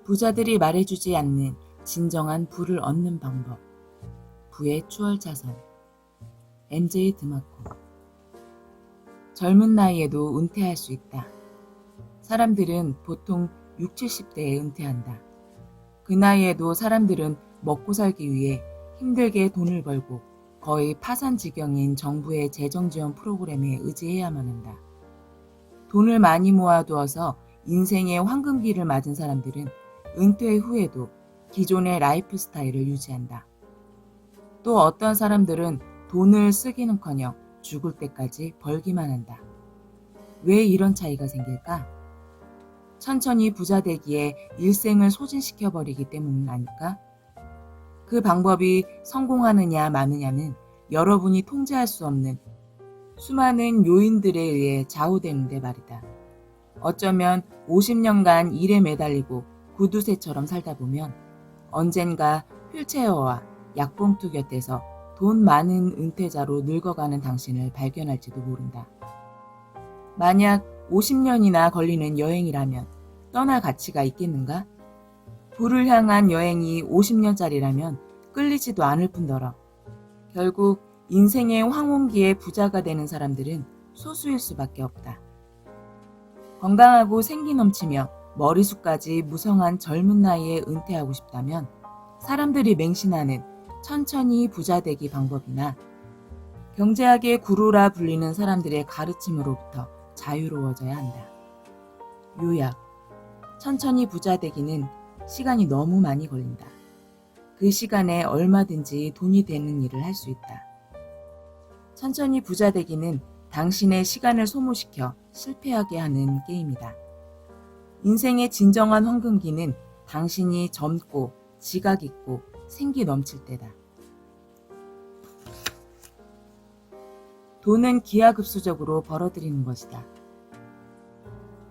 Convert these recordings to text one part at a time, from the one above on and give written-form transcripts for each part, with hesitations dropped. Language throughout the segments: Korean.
부자들이 말해주지 않는 진정한 부를 얻는 방법. 부의 추월차선. MJ 드마코. 젊은 나이에도 은퇴할 수 있다. 사람들은 보통 60, 70대에 은퇴한다. 그 나이에도 사람들은 먹고 살기 위해 힘들게 돈을 벌고 거의 파산 지경인 정부의 재정 지원 프로그램에 의지해야만 한다. 돈을 많이 모아두어서 인생의 황금기를 맞은 사람들은 은퇴 후에도 기존의 라이프 스타일을 유지한다. 또 어떤 사람들은 돈을 쓰기는커녕 죽을 때까지 벌기만 한다. 왜 이런 차이가 생길까? 천천히 부자 되기에 일생을 소진시켜버리기 때문은 아닐까? 그 방법이 성공하느냐 마느냐는 여러분이 통제할 수 없는 수많은 요인들에 의해 좌우되는데 말이다. 어쩌면 50년간 일에 매달리고 구두쇠처럼 살다 보면 언젠가 휠체어와 약봉투 곁에서 돈 많은 은퇴자로 늙어가는 당신을 발견할지도 모른다. 만약 50년이나 걸리는 여행이라면 떠날 가치가 있겠는가? 부를 향한 여행이 50년짜리라면 끌리지도 않을 뿐더러 결국 인생의 황혼기에 부자가 되는 사람들은 소수일 수밖에 없다. 건강하고 생기 넘치며 머리숱까지 무성한 젊은 나이에 은퇴하고 싶다면 사람들이 맹신하는 천천히 부자 되기 방법이나 경제학의 구루라 불리는 사람들의 가르침으로부터 자유로워져야 한다. 요약. 천천히 부자 되기는 시간이 너무 많이 걸린다. 그 시간에 얼마든지 돈이 되는 일을 할 수 있다. 천천히 부자 되기는 당신의 시간을 소모시켜 실패하게 하는 게임이다. 인생의 진정한 황금기는 당신이 젊고 지각 있고 생기 넘칠 때다. 돈은 기하급수적으로 벌어들이는 것이다.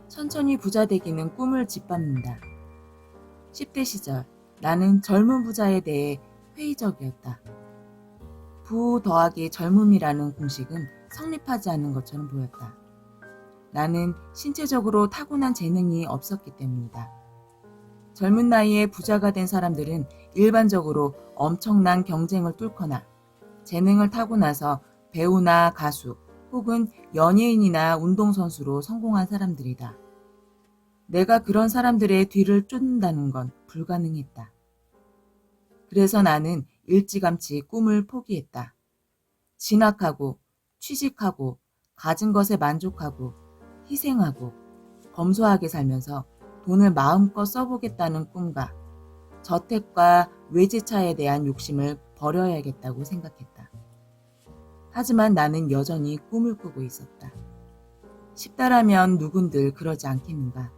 천천히 부자 되기는 꿈을 짓밟는다. 10대 시절 나는 젊은 부자에 대해 회의적이었다. 부 더하기 젊음이라는 공식은 성립하지 않는 것처럼 보였다. 나는 신체적으로 타고난 재능이 없었기 때문이다. 젊은 나이에 부자가 된 사람들은 일반적으로 엄청난 경쟁을 뚫거나 재능을 타고나서 배우나 가수 혹은 연예인이나 운동선수로 성공한 사람들이다. 내가 그런 사람들의 뒤를 쫓는다는 건 불가능했다. 그래서 나는 일찌감치 꿈을 포기했다. 진학하고 취직하고 가진 것에 만족하고 희생하고 검소하게 살면서 돈을 마음껏 써보겠다는 꿈과 저택과 외제차에 대한 욕심을 버려야겠다고 생각했다. 하지만 나는 여전히 꿈을 꾸고 있었다. 쉽다라면 누군들 그러지 않겠는가.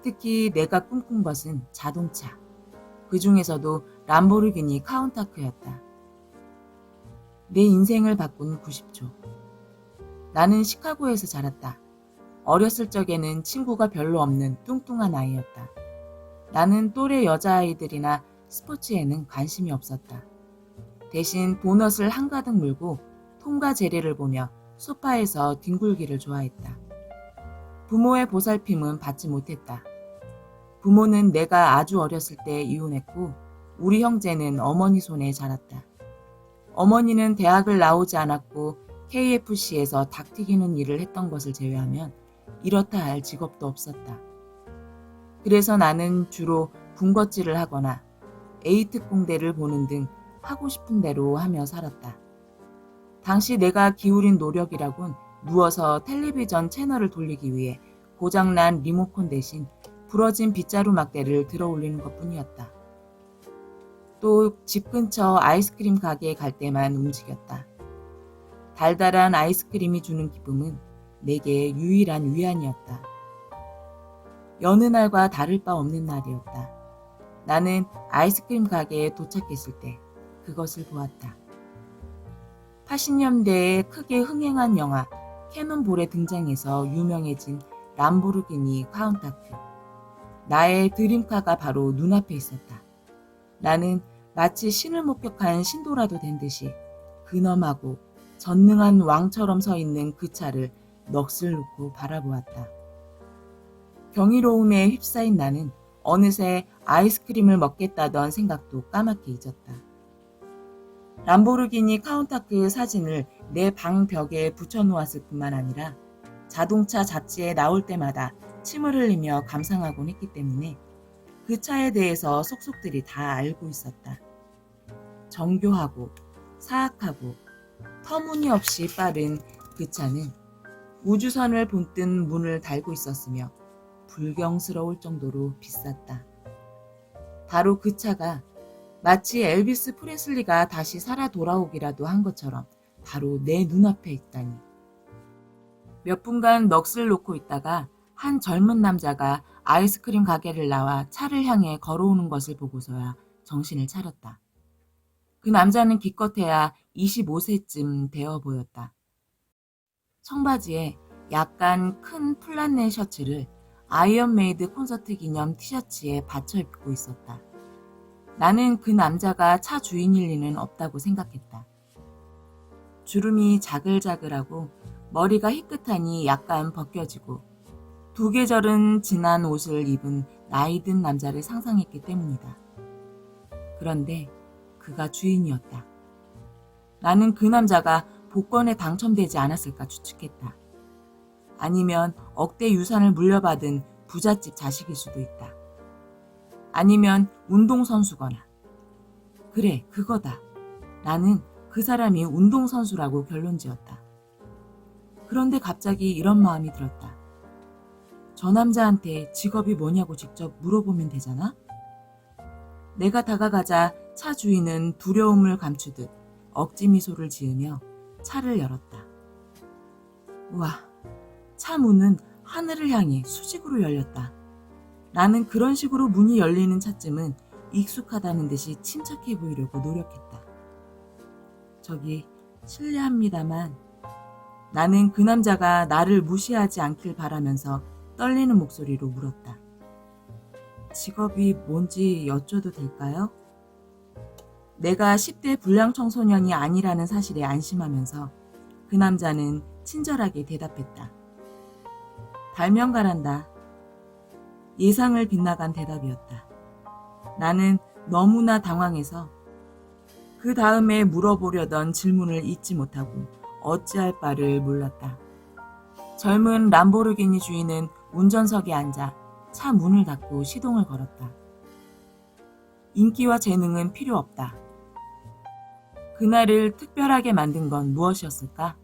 특히 내가 꿈꾼 것은 자동차. 그 중에서도 람보르기니 카운타크였다. 내 인생을 바꾼 90초. 나는 시카고에서 자랐다. 어렸을 적에는 친구가 별로 없는 뚱뚱한 아이였다. 나는 또래 여자아이들이나 스포츠에는 관심이 없었다. 대신 도넛을 한가득 물고 톰과 제리를 보며 소파에서 뒹굴기를 좋아했다. 부모의 보살핌은 받지 못했다. 부모는 내가 아주 어렸을 때 이혼했고 우리 형제는 어머니 손에 자랐다. 어머니는 대학을 나오지 않았고 KFC에서 닭 튀기는 일을 했던 것을 제외하면 이렇다 할 직업도 없었다. 그래서 나는 주로 군것질을 하거나 에이특공대를 보는 등 하고 싶은 대로 하며 살았다. 당시 내가 기울인 노력이라곤 누워서 텔레비전 채널을 돌리기 위해 고장난 리모컨 대신 부러진 빗자루 막대를 들어 올리는 것뿐이었다. 또 집 근처 아이스크림 가게에 갈 때만 움직였다. 달달한 아이스크림이 주는 기쁨은 내게 유일한 위안이었다. 여느 날과 다를 바 없는 날이었다. 나는 아이스크림 가게에 도착했을 때 그것을 보았다. 80년대에 크게 흥행한 영화 캐논볼에 등장해서 유명해진 람보르기니 카운타크. 나의 드림카가 바로 눈앞에 있었다. 나는 마치 신을 목격한 신도라도 된 듯이 근엄하고 전능한 왕처럼 서 있는 그 차를 넋을 놓고 바라보았다. 경이로움에 휩싸인 나는 어느새 아이스크림을 먹겠다던 생각도 까맣게 잊었다. 람보르기니 카운타크 사진을 내 방 벽에 붙여놓았을 뿐만 아니라 자동차 잡지에 나올 때마다 침을 흘리며 감상하곤 했기 때문에 그 차에 대해서 속속들이 다 알고 있었다. 정교하고 사악하고 터무니없이 빠른 그 차는 우주선을 본뜬 문을 달고 있었으며 불경스러울 정도로 비쌌다. 바로 그 차가 마치 엘비스 프레슬리가 다시 살아 돌아오기라도 한 것처럼 바로 내 눈앞에 있다니. 몇 분간 넋을 놓고 있다가 한 젊은 남자가 아이스크림 가게를 나와 차를 향해 걸어오는 것을 보고서야 정신을 차렸다. 그 남자는 기껏해야 25세쯤 되어 보였다. 청바지에 약간 큰 플란넬 셔츠를 아이언메이드 콘서트 기념 티셔츠에 받쳐 입고 있었다. 나는 그 남자가 차 주인일 리는 없다고 생각했다. 주름이 자글자글하고 머리가 희끗하니 약간 벗겨지고 두 계절은 지난 옷을 입은 나이 든 남자를 상상했기 때문이다. 그런데 그가 주인이었다. 나는 그 남자가 복권에 당첨되지 않았을까 추측했다. 아니면 억대 유산을 물려받은 부잣집 자식일 수도 있다. 아니면 운동선수거나. 그래, 그거다. 나는 그 사람이 운동선수라고 결론지었다. 그런데 갑자기 이런 마음이 들었다. 저 남자한테 직업이 뭐냐고 직접 물어보면 되잖아? 내가 다가가자 차 주인은 두려움을 감추듯 억지 미소를 지으며 차를 열었다. 우와, 차 문은 하늘을 향해 수직으로 열렸다. 나는 그런 식으로 문이 열리는 차쯤은 익숙하다는 듯이 침착해 보이려고 노력했다. 저기 실례합니다만 나는 그 남자가 나를 무시하지 않길 바라면서 떨리는 목소리로 물었다. 직업이 뭔지 여쭤도 될까요? 내가 10대 불량 청소년이 아니라는 사실에 안심하면서 그 남자는 친절하게 대답했다. 발명가란다. 예상을 빗나간 대답이었다. 나는 너무나 당황해서 그 다음에 물어보려던 질문을 잊지 못하고 어찌할 바를 몰랐다. 젊은 람보르기니 주인은 운전석에 앉아 차 문을 닫고 시동을 걸었다. 인기와 재능은 필요 없다. 그날을 특별하게 만든 건 무엇이었을까?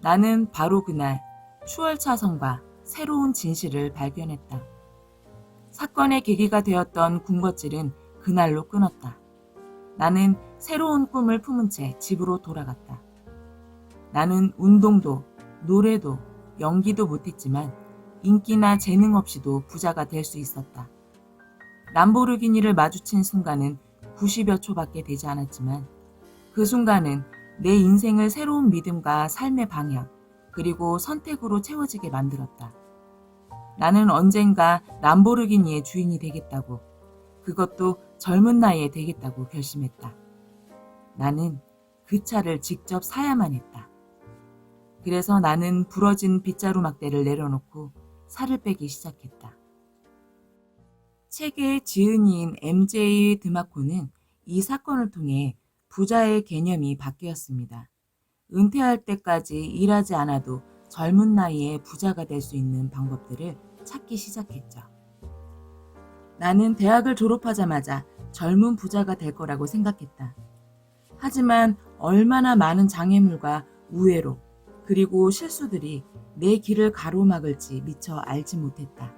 나는 바로 그날 추월차선과 새로운 진실을 발견했다. 사건의 계기가 되었던 군것질은 그날로 끊었다. 나는 새로운 꿈을 품은 채 집으로 돌아갔다. 나는 운동도, 노래도, 연기도 못했지만 인기나 재능 없이도 부자가 될 수 있었다. 람보르기니를 마주친 순간은 90여 초밖에 되지 않았지만 그 순간은 내 인생을 새로운 믿음과 삶의 방향, 그리고 선택으로 채워지게 만들었다. 나는 언젠가 람보르기니의 주인이 되겠다고, 그것도 젊은 나이에 되겠다고 결심했다. 나는 그 차를 직접 사야만 했다. 그래서 나는 부러진 빗자루 막대를 내려놓고 살을 빼기 시작했다. 책의 지은이인 MJ 드마코는 이 사건을 통해 부자의 개념이 바뀌었습니다. 은퇴할 때까지 일하지 않아도 젊은 나이에 부자가 될 수 있는 방법들을 찾기 시작했죠. 나는 대학을 졸업하자마자 젊은 부자가 될 거라고 생각했다. 하지만 얼마나 많은 장애물과 우회로 그리고 실수들이 내 길을 가로막을지 미처 알지 못했다.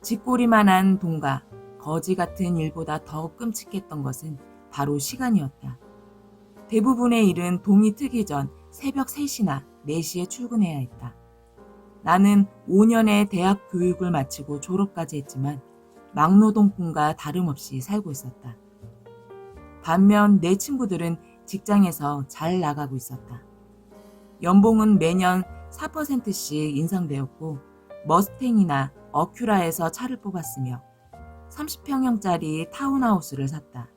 쥐꼬리만한 돈과 거지 같은 일보다 더 끔찍했던 것은 바로 시간이었다. 대부분의 일은 동이 트기 전 새벽 3시나 4시에 출근해야 했다. 나는 5년의 대학 교육을 마치고 졸업까지 했지만 막노동꾼과 다름없이 살고 있었다. 반면 내 친구들은 직장에서 잘 나가고 있었다. 연봉은 매년 4%씩 인상되었고 머스탱이나 어큐라에서 차를 뽑았으며 30평형짜리 타운하우스를 샀다.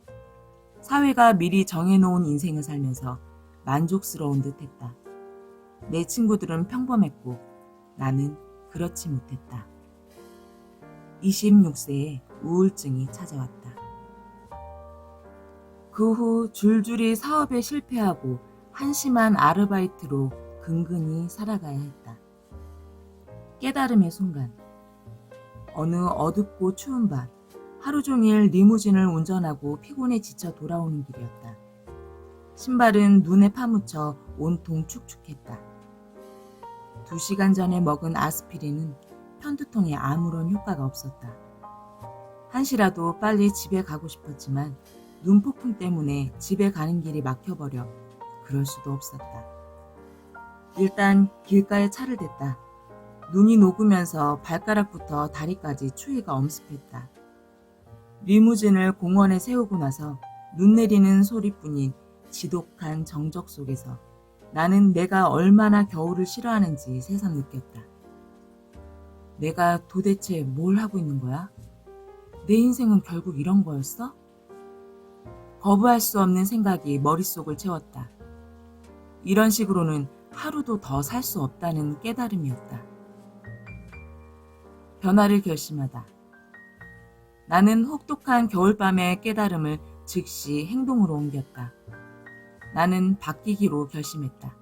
사회가 미리 정해놓은 인생을 살면서 만족스러운 듯했다. 내 친구들은 평범했고 나는 그렇지 못했다. 26세에 우울증이 찾아왔다. 그 후 줄줄이 사업에 실패하고 한심한 아르바이트로 근근히 살아가야 했다. 깨달음의 순간. 어느 어둡고 추운 밤, 하루 종일 리무진을 운전하고 피곤에 지쳐 돌아오는 길이었다. 신발은 눈에 파묻혀 온통 축축했다. 2시간 전에 먹은 아스피린은 편두통에 아무런 효과가 없었다. 한시라도 빨리 집에 가고 싶었지만 눈폭풍 때문에 집에 가는 길이 막혀버려 그럴 수도 없었다. 일단 길가에 차를 댔다. 눈이 녹으면서 발가락부터 다리까지 추위가 엄습했다. 리무진을 공원에 세우고 나서 눈 내리는 소리뿐인 지독한 정적 속에서 나는 내가 얼마나 겨울을 싫어하는지 새삼 느꼈다. 내가 도대체 뭘 하고 있는 거야? 내 인생은 결국 이런 거였어? 거부할 수 없는 생각이 머릿속을 채웠다. 이런 식으로는 하루도 더 살 수 없다는 깨달음이었다. 변화를 결심하다. 나는 혹독한 겨울밤의 깨달음을 즉시 행동으로 옮겼다. 나는 바뀌기로 결심했다.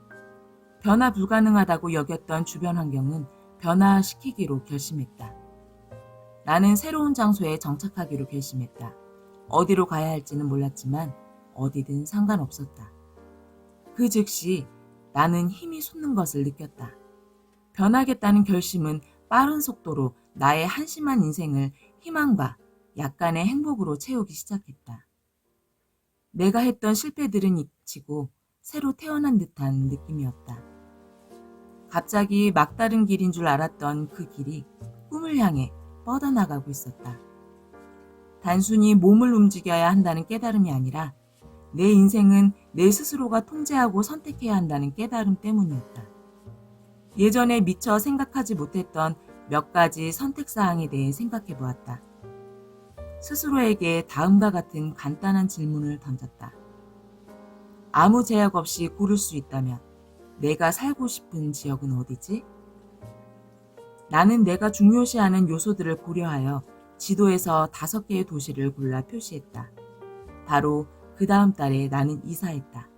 변화 불가능하다고 여겼던 주변 환경은 변화시키기로 결심했다. 나는 새로운 장소에 정착하기로 결심했다. 어디로 가야 할지는 몰랐지만 어디든 상관없었다. 그 즉시 나는 힘이 솟는 것을 느꼈다. 변하겠다는 결심은 빠른 속도로 나의 한심한 인생을 희망과 약간의 행복으로 채우기 시작했다. 내가 했던 실패들은 잊히고 새로 태어난 듯한 느낌이었다. 갑자기 막다른 길인 줄 알았던 그 길이 꿈을 향해 뻗어나가고 있었다. 단순히 몸을 움직여야 한다는 깨달음이 아니라 내 인생은 내 스스로가 통제하고 선택해야 한다는 깨달음 때문이었다. 예전에 미처 생각하지 못했던 몇 가지 선택사항에 대해 생각해 보았다. 스스로에게 다음과 같은 간단한 질문을 던졌다. 아무 제약 없이 고를 수 있다면 내가 살고 싶은 지역은 어디지? 나는 내가 중요시하는 요소들을 고려하여 지도에서 5개의 도시를 골라 표시했다. 바로 그 다음 달에 나는 이사했다.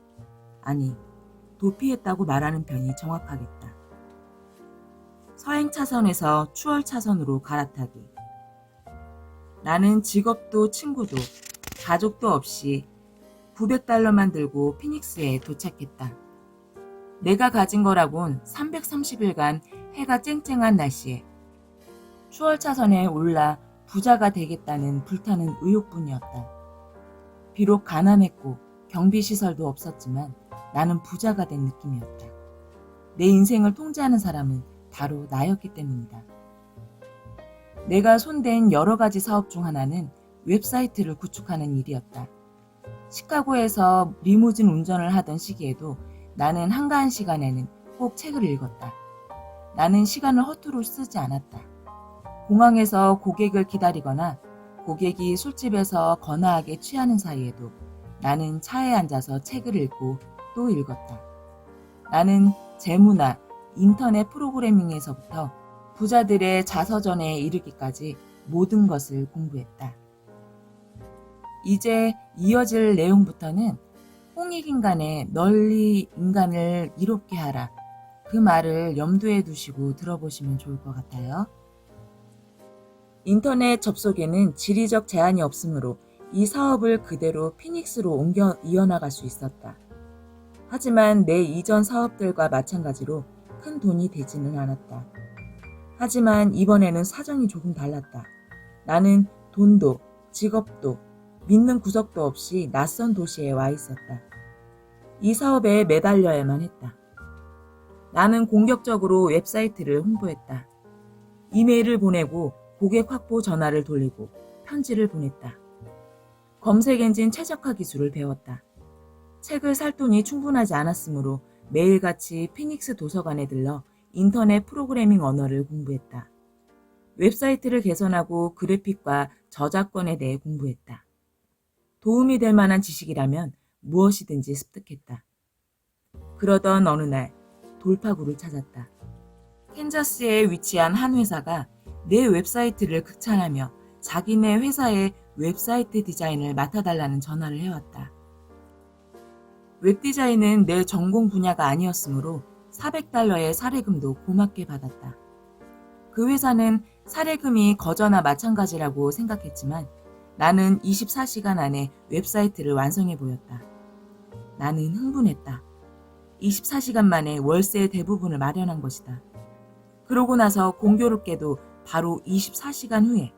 아니, 도피했다고 말하는 편이 정확하겠다. 서행 차선에서 추월 차선으로 갈아타기. 나는 직업도 친구도 가족도 없이 $900만 들고 피닉스에 도착했다. 내가 가진 거라곤 330일간 해가 쨍쨍한 날씨에 추월 차선에 올라 부자가 되겠다는 불타는 의욕뿐이었다. 비록 가난했고 경비시설도 없었지만 나는 부자가 된 느낌이었다. 내 인생을 통제하는 사람은 바로 나였기 때문이다. 내가 손댄 여러 가지 사업 중 하나는 웹사이트를 구축하는 일이었다. 시카고에서 리무진 운전을 하던 시기에도 나는 한가한 시간에는 꼭 책을 읽었다. 나는 시간을 허투루 쓰지 않았다. 공항에서 고객을 기다리거나 고객이 술집에서 거나하게 취하는 사이에도 나는 차에 앉아서 책을 읽고 또 읽었다. 나는 재무나 인터넷 프로그래밍에서부터 부자들의 자서전에 이르기까지 모든 것을 공부했다. 이제 이어질 내용부터는 홍익인간의 널리 인간을 이롭게 하라. 그 말을 염두에 두시고 들어보시면 좋을 것 같아요. 인터넷 접속에는 지리적 제한이 없으므로 이 사업을 그대로 피닉스로 옮겨 이어나갈 수 있었다. 하지만 내 이전 사업들과 마찬가지로 큰 돈이 되지는 않았다. 하지만 이번에는 사정이 조금 달랐다. 나는 돈도 직업도 믿는 구석도 없이 낯선 도시에 와 있었다. 이 사업에 매달려야만 했다. 나는 공격적으로 웹사이트를 홍보했다. 이메일을 보내고 고객 확보 전화를 돌리고 편지를 보냈다. 검색 엔진 최적화 기술을 배웠다. 책을 살 돈이 충분하지 않았으므로 매일같이 피닉스 도서관에 들러 인터넷 프로그래밍 언어를 공부했다. 웹사이트를 개선하고 그래픽과 저작권에 대해 공부했다. 도움이 될 만한 지식이라면 무엇이든지 습득했다. 그러던 어느 날 돌파구를 찾았다. 캔자스에 위치한 한 회사가 내 웹사이트를 극찬하며 자기네 회사의 웹사이트 디자인을 맡아달라는 전화를 해왔다. 웹디자인은 내 전공 분야가 아니었으므로 $400의 사례금도 고맙게 받았다. 그 회사는 사례금이 거저나 마찬가지라고 생각했지만 나는 24시간 안에 웹사이트를 완성해 보였다. 나는 흥분했다. 24시간 만에 월세의 대부분을 마련한 것이다. 그러고 나서 공교롭게도 바로 24시간 후에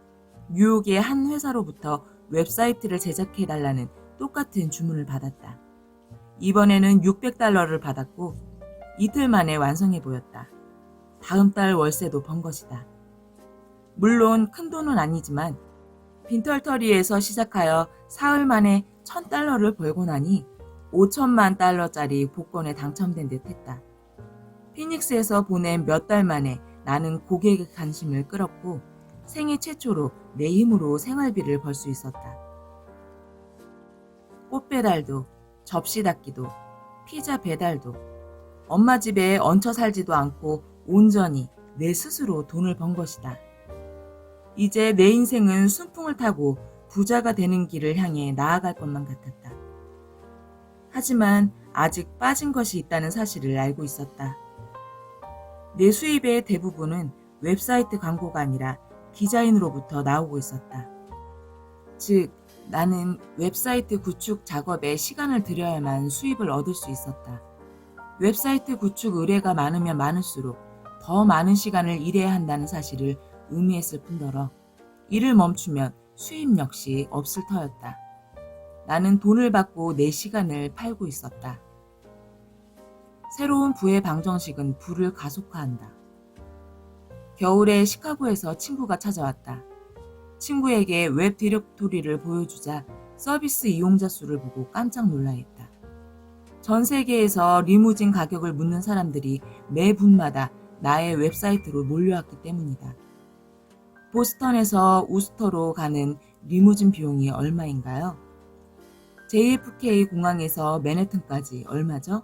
뉴욕의 한 회사로부터 웹사이트를 제작해달라는 똑같은 주문을 받았다. 이번에는 $600를 받았고 이틀 만에 완성해 보였다. 다음 달 월세도 번 것이다. 물론 큰 돈은 아니지만 빈털터리에서 시작하여 사흘 만에 $1,000를 벌고 나니 $5,000만 복권에 당첨된 듯 했다. 피닉스에서 보낸 몇 달 만에 나는 고객의 관심을 끌었고 생애 최초로 내 힘으로 생활비를 벌 수 있었다. 꽃 배달도, 접시 닦기도, 피자 배달도, 엄마 집에 얹혀 살지도 않고 온전히 내 스스로 돈을 번 것이다. 이제 내 인생은 순풍을 타고 부자가 되는 길을 향해 나아갈 것만 같았다. 하지만 아직 빠진 것이 있다는 사실을 알고 있었다. 내 수입의 대부분은 웹사이트 광고가 아니라 디자인으로부터 나오고 있었다. 즉, 나는 웹사이트 구축 작업에 시간을 들여야만 수입을 얻을 수 있었다. 웹사이트 구축 의뢰가 많으면 많을수록 더 많은 시간을 일해야 한다는 사실을 의미했을 뿐더러 일을 멈추면 수입 역시 없을 터였다. 나는 돈을 받고 내 시간을 팔고 있었다. 새로운 부의 방정식은 부를 가속화한다. 겨울에 시카고에서 친구가 찾아왔다. 친구에게 웹 디렉토리를 보여주자 서비스 이용자 수를 보고 깜짝 놀라했다. 전 세계에서 리무진 가격을 묻는 사람들이 매 분마다 나의 웹사이트로 몰려왔기 때문이다. 보스턴에서 우스터로 가는 리무진 비용이 얼마인가요? JFK 공항에서 맨해튼까지 얼마죠?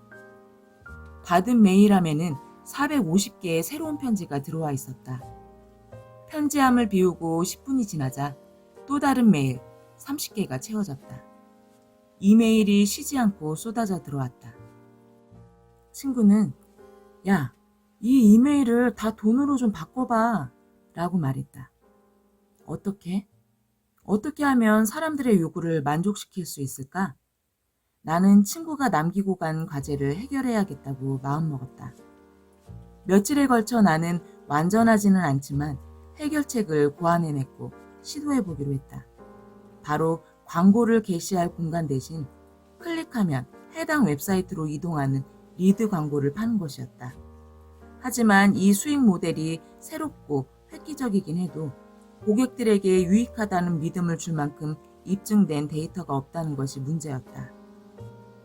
받은 메일함에는 450개의 새로운 편지가 들어와 있었다. 편지함을 비우고 10분이 지나자 또 다른 메일 30개가 채워졌다. 이메일이 쉬지 않고 쏟아져 들어왔다. 친구는 야, 이 이메일을 다 돈으로 좀 바꿔봐 라고 말했다. 어떻게? 어떻게 하면 사람들의 요구를 만족시킬 수 있을까? 나는 친구가 남기고 간 과제를 해결해야겠다고 마음먹었다. 며칠에 걸쳐 나는 완전하지는 않지만 해결책을 고안해냈고 시도해보기로 했다. 바로 광고를 게시할 공간 대신 클릭하면 해당 웹사이트로 이동하는 리드 광고를 파는 것이었다. 하지만 이 수익 모델이 새롭고 획기적이긴 해도 고객들에게 유익하다는 믿음을 줄 만큼 입증된 데이터가 없다는 것이 문제였다.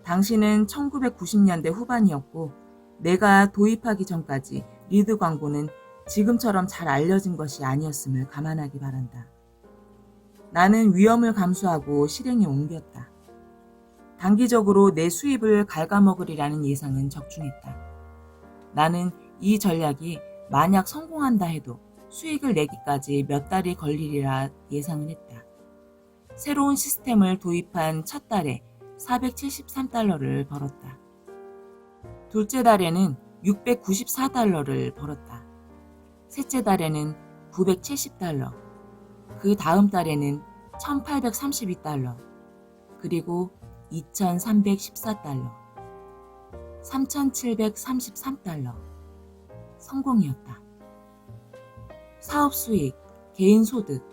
당시는 1990년대 후반이었고 내가 도입하기 전까지 리드 광고는 지금처럼 잘 알려진 것이 아니었음을 감안하기 바란다. 나는 위험을 감수하고 실행에 옮겼다. 단기적으로 내 수입을 갉아먹으리라는 예상은 적중했다. 나는 이 전략이 만약 성공한다 해도 수익을 내기까지 몇 달이 걸리리라 예상을 했다. 새로운 시스템을 도입한 첫 달에 $473를 벌었다. 둘째 달에는 $694를 벌었다. 셋째 달에는 $970, 그 다음 달에는 $1,832, 그리고 $2,314, $3,733. 성공이었다. 사업 수익, 개인 소득,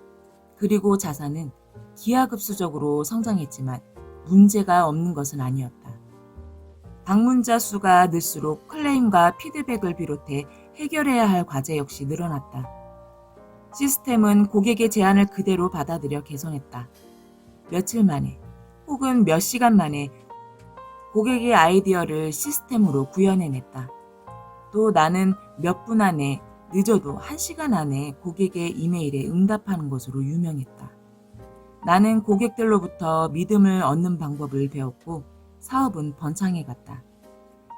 그리고 자산은 기하급수적으로 성장했지만 문제가 없는 것은 아니었다. 방문자 수가 늘수록 클레임과 피드백을 비롯해 해결해야 할 과제 역시 늘어났다. 시스템은 고객의 제안을 그대로 받아들여 개선했다. 며칠 만에 혹은 몇 시간 만에 고객의 아이디어를 시스템으로 구현해냈다. 또 나는 몇 분 안에 늦어도 1시간 안에 고객의 이메일에 응답하는 것으로 유명했다. 나는 고객들로부터 믿음을 얻는 방법을 배웠고 사업은 번창해 갔다.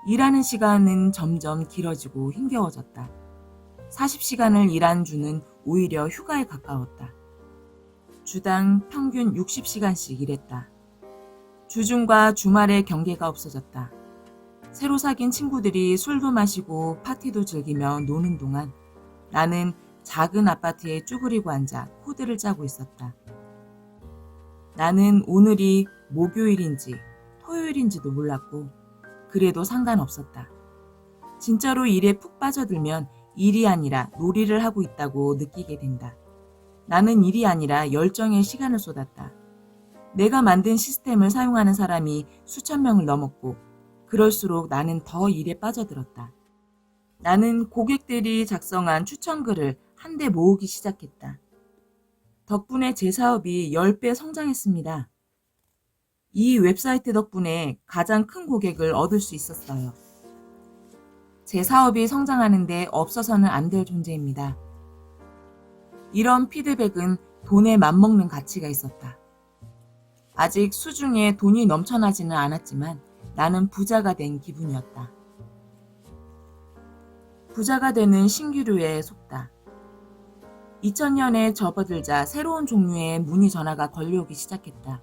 일하는 시간은 점점 길어지고 힘겨워졌다. 40시간을 일한 주는 오히려 휴가에 가까웠다. 주당 평균 60시간씩 일했다. 주중과 주말에 경계가 없어졌다. 새로 사귄 친구들이 술도 마시고 파티도 즐기며 노는 동안 나는 작은 아파트에 쭈그리고 앉아 코드를 짜고 있었다. 나는 오늘이 목요일인지 토요일인지도 몰랐고 그래도 상관없었다. 진짜로 일에 푹 빠져들면 일이 아니라 놀이를 하고 있다고 느끼게 된다. 나는 일이 아니라 열정에 시간을 쏟았다. 내가 만든 시스템을 사용하는 사람이 수천 명을 넘었고 그럴수록 나는 더 일에 빠져들었다. 나는 고객들이 작성한 추천글을 한데 모으기 시작했다. 덕분에 제 사업이 10배 성장했습니다. 이 웹사이트 덕분에 가장 큰 고객을 얻을 수 있었어요. 제 사업이 성장하는데 없어서는 안 될 존재입니다. 이런 피드백은 돈에 맞먹는 가치가 있었다. 아직 수중에 돈이 넘쳐나지는 않았지만 나는 부자가 된 기분이었다. 부자가 되는 신기루에 속다. 2000년에 접어들자 새로운 종류의 문의 전화가 걸려오기 시작했다.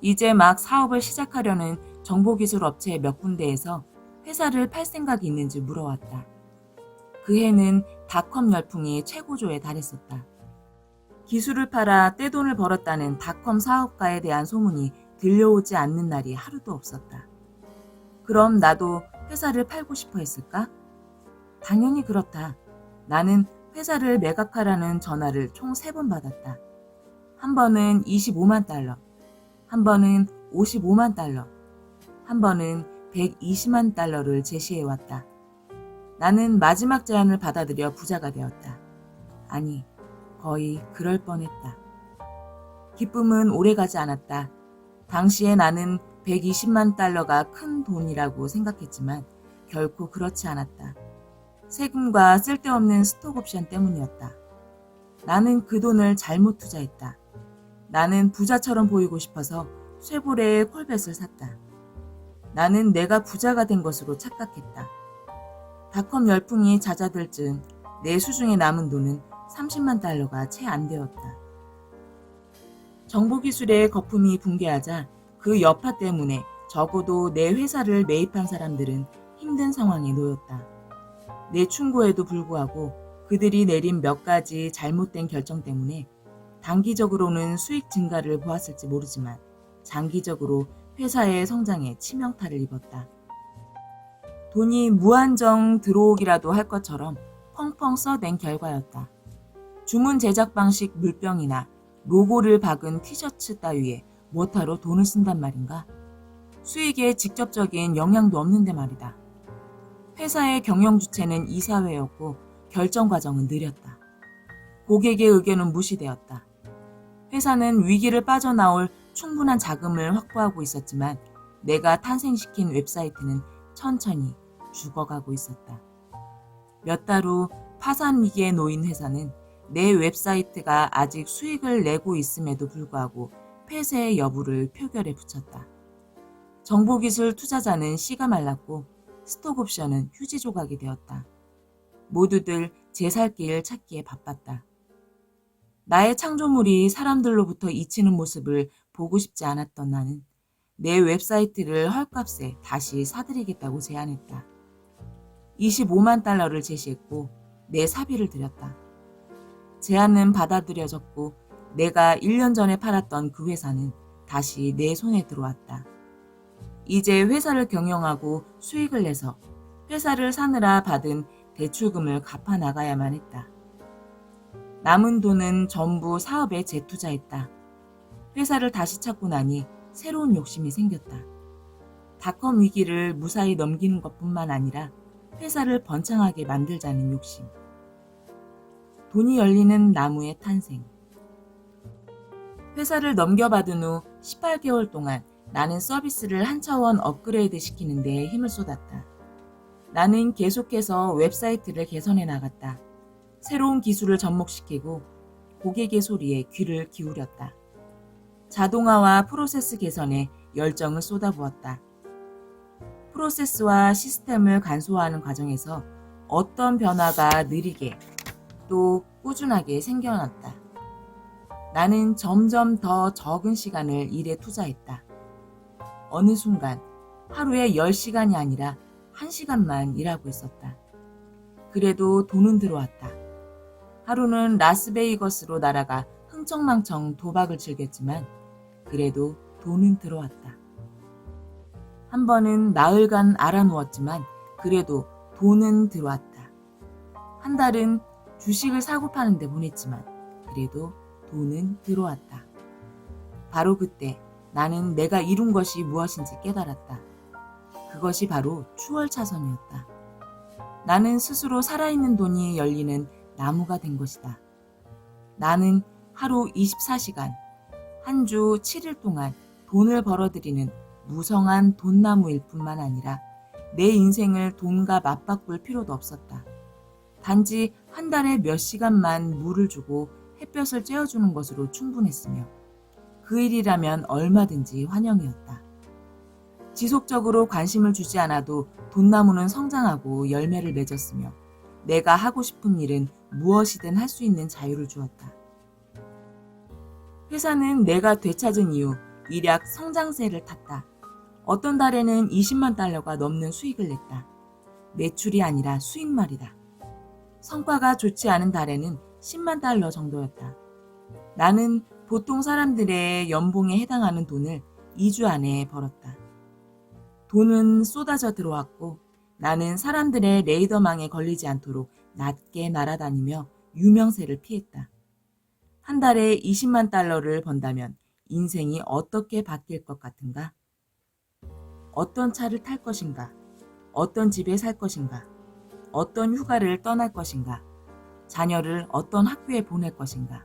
이제 막 사업을 시작하려는 정보기술 업체 몇 군데에서 회사를 팔 생각이 있는지 물어왔다. 그 해는 닷컴 열풍이 최고조에 달했었다. 기술을 팔아 떼돈을 벌었다는 닷컴 사업가에 대한 소문이 들려오지 않는 날이 하루도 없었다. 그럼 나도 회사를 팔고 싶어 했을까? 당연히 그렇다. 나는 회사를 매각하라는 전화를 총 3번 받았다. 한 번은 25만 달러, 한 번은 55만 달러, 한 번은 120만 달러를 제시해왔다. 나는 마지막 제안을 받아들여 부자가 되었다. 아니, 거의 그럴 뻔했다. 기쁨은 오래가지 않았다. 당시에 나는 120만 달러가 큰 돈이라고 생각했지만 결코 그렇지 않았다. 세금과 쓸데없는 스톡옵션 때문이었다. 나는 그 돈을 잘못 투자했다. 나는 부자처럼 보이고 싶어서 쇠고래의 콜벳을 샀다. 나는 내가 부자가 된 것으로 착각했다. 닷컴 열풍이 잦아들 즈음 내 수중에 남은 돈은 30만 달러가 채 안 되었다. 정보기술의 거품이 붕괴하자 그 여파 때문에 적어도 내 회사를 매입한 사람들은 힘든 상황에 놓였다. 내 충고에도 불구하고 그들이 내린 몇 가지 잘못된 결정 때문에 단기적으로는 수익 증가를 보았을지 모르지만 장기적으로 회사의 성장에 치명타를 입었다. 돈이 무한정 들어오기라도 할 것처럼 펑펑 써댄 결과였다. 주문 제작 방식 물병이나 로고를 박은 티셔츠 따위에 뭐하러 돈을 쓴단 말인가? 수익에 직접적인 영향도 없는데 말이다. 회사의 경영 주체는 이사회였고 결정 과정은 느렸다. 고객의 의견은 무시되었다. 회사는 위기를 빠져나올 충분한 자금을 확보하고 있었지만 내가 탄생시킨 웹사이트는 천천히 죽어가고 있었다. 몇 달 후 파산 위기에 놓인 회사는 내 웹사이트가 아직 수익을 내고 있음에도 불구하고 폐쇄의 여부를 표결에 붙였다. 정보기술 투자자는 씨가 말랐고 스톡옵션은 휴지 조각이 되었다. 모두들 제 살 길 찾기에 바빴다. 나의 창조물이 사람들로부터 잊히는 모습을 보고 싶지 않았던 나는 내 웹사이트를 헐값에 다시 사들이겠다고 제안했다. 25만 달러를 제시했고 내 사비를 들였다. 제안은 받아들여졌고 내가 1년 전에 팔았던 그 회사는 다시 내 손에 들어왔다. 이제 회사를 경영하고 수익을 내서 회사를 사느라 받은 대출금을 갚아 나가야만 했다. 남은 돈은 전부 사업에 재투자했다. 회사를 다시 찾고 나니 새로운 욕심이 생겼다. 닷컴 위기를 무사히 넘기는 것뿐만 아니라 회사를 번창하게 만들자는 욕심. 돈이 열리는 나무의 탄생. 회사를 넘겨받은 후 18개월 동안 나는 서비스를 한 차원 업그레이드 시키는 데 힘을 쏟았다. 나는 계속해서 웹사이트를 개선해 나갔다. 새로운 기술을 접목시키고 고객의 소리에 귀를 기울였다. 자동화와 프로세스 개선에 열정을 쏟아부었다. 프로세스와 시스템을 간소화하는 과정에서 어떤 변화가 느리게 또 꾸준하게 생겨났다. 나는 점점 더 적은 시간을 일에 투자했다. 어느 순간 하루에 10시간이 아니라 1시간만 일하고 있었다. 그래도 돈은 들어왔다. 하루는 라스베이거스로 날아가 흥청망청 도박을 즐겼지만 그래도 돈은 들어왔다. 한 번은 나흘간 알아누웠지만 그래도 돈은 들어왔다. 한 달은 주식을 사고 파는데 보냈지만 그래도 돈은 들어왔다. 바로 그때 나는 내가 이룬 것이 무엇인지 깨달았다. 그것이 바로 추월차선이었다. 나는 스스로 살아있는 돈이 열리는 나무가 된 것이다. 나는 하루 24시간, 한 주 7일 동안 돈을 벌어들이는 무성한 돈나무일 뿐만 아니라 내 인생을 돈과 맞바꿀 필요도 없었다. 단지 한 달에 몇 시간만 물을 주고 햇볕을 쬐어주는 것으로 충분했으며 그 일이라면 얼마든지 환영이었다. 지속적으로 관심을 주지 않아도 돈나무는 성장하고 열매를 맺었으며 내가 하고 싶은 일은 무엇이든 할 수 있는 자유를 주었다. 회사는 내가 되찾은 이후 일약 성장세를 탔다. 어떤 달에는 20만 달러가 넘는 수익을 냈다. 매출이 아니라 수익 말이다. 성과가 좋지 않은 달에는 10만 달러 정도였다. 나는 보통 사람들의 연봉에 해당하는 돈을 2주 안에 벌었다. 돈은 쏟아져 들어왔고 나는 사람들의 레이더망에 걸리지 않도록 낮게 날아다니며 유명세를 피했다. 한 달에 20만 달러를 번다면 인생이 어떻게 바뀔 것 같은가? 어떤 차를 탈 것인가? 어떤 집에 살 것인가? 어떤 휴가를 떠날 것인가? 자녀를 어떤 학교에 보낼 것인가?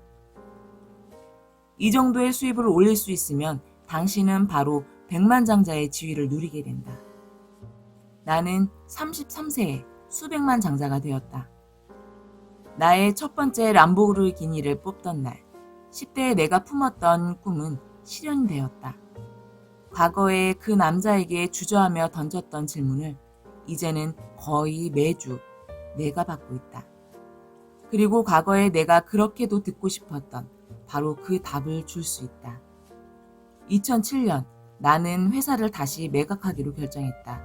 이 정도의 수입을 올릴 수 있으면 당신은 바로 백만장자의 지위를 누리게 된다. 나는 33세에 수백만 장자가 되었다. 나의 첫 번째 람보르기니를 뽑던 날, 10대에 내가 품었던 꿈은 실현이 되었다. 과거에 그 남자에게 주저하며 던졌던 질문을 이제는 거의 매주 내가 받고 있다. 그리고 과거에 내가 그렇게도 듣고 싶었던 바로 그 답을 줄 수 있다. 2007년 나는 회사를 다시 매각하기로 결정했다.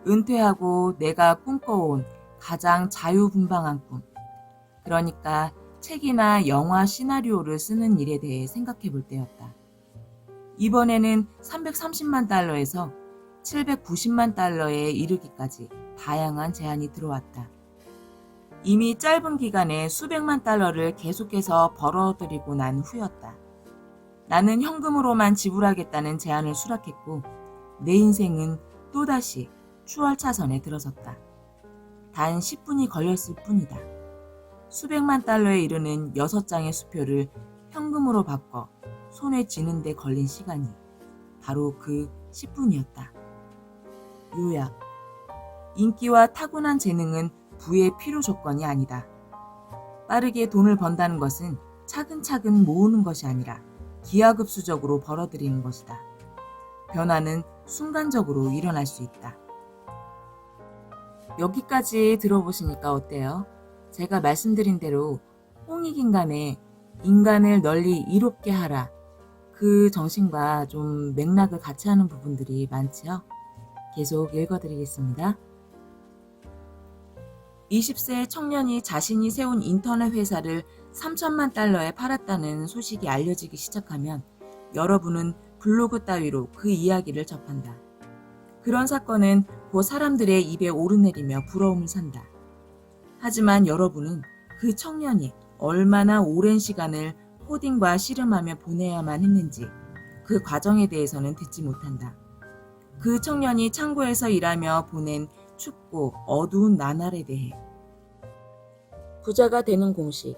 은퇴하고 내가 꿈꿔온 가장 자유분방한 꿈. 그러니까 책이나 영화 시나리오를 쓰는 일에 대해 생각해 볼 때였다. 이번에는 330만 달러에서 790만 달러에 이르기까지 다양한 제안이 들어왔다. 이미 짧은 기간에 수백만 달러를 계속해서 벌어들이고 난 후였다. 나는 현금으로만 지불하겠다는 제안을 수락했고 내 인생은 또다시 추월차선에 들어섰다. 단 10분이 걸렸을 뿐이다. 수백만 달러에 이르는 6장의 수표를 현금으로 바꿔 손에 쥐는 데 걸린 시간이 바로 그 10분이었다. 요약. 인기와 타고난 재능은 부의 필요 조건이 아니다. 빠르게 돈을 번다는 것은 차근차근 모으는 것이 아니라 기하급수적으로 벌어들이는 것이다. 변화는 순간적으로 일어날 수 있다. 여기까지 들어보시니까 어때요? 제가 말씀드린 대로 홍익인간의 인간을 널리 이롭게 하라. 그 정신과 좀 맥락을 같이 하는 부분들이 많지요? 계속 읽어드리겠습니다. 20세 청년이 자신이 세운 인터넷 회사를 3천만 달러에 팔았다는 소식이 알려지기 시작하면 여러분은 블로그 따위로 그 이야기를 접한다. 그런 사건은 곧 사람들의 입에 오르내리며 부러움을 산다. 하지만 여러분은 그 청년이 얼마나 오랜 시간을 코딩과 씨름하며 보내야만 했는지 그 과정에 대해서는 듣지 못한다. 그 청년이 창고에서 일하며 보낸 춥고 어두운 나날에 대해. 부자가 되는 공식.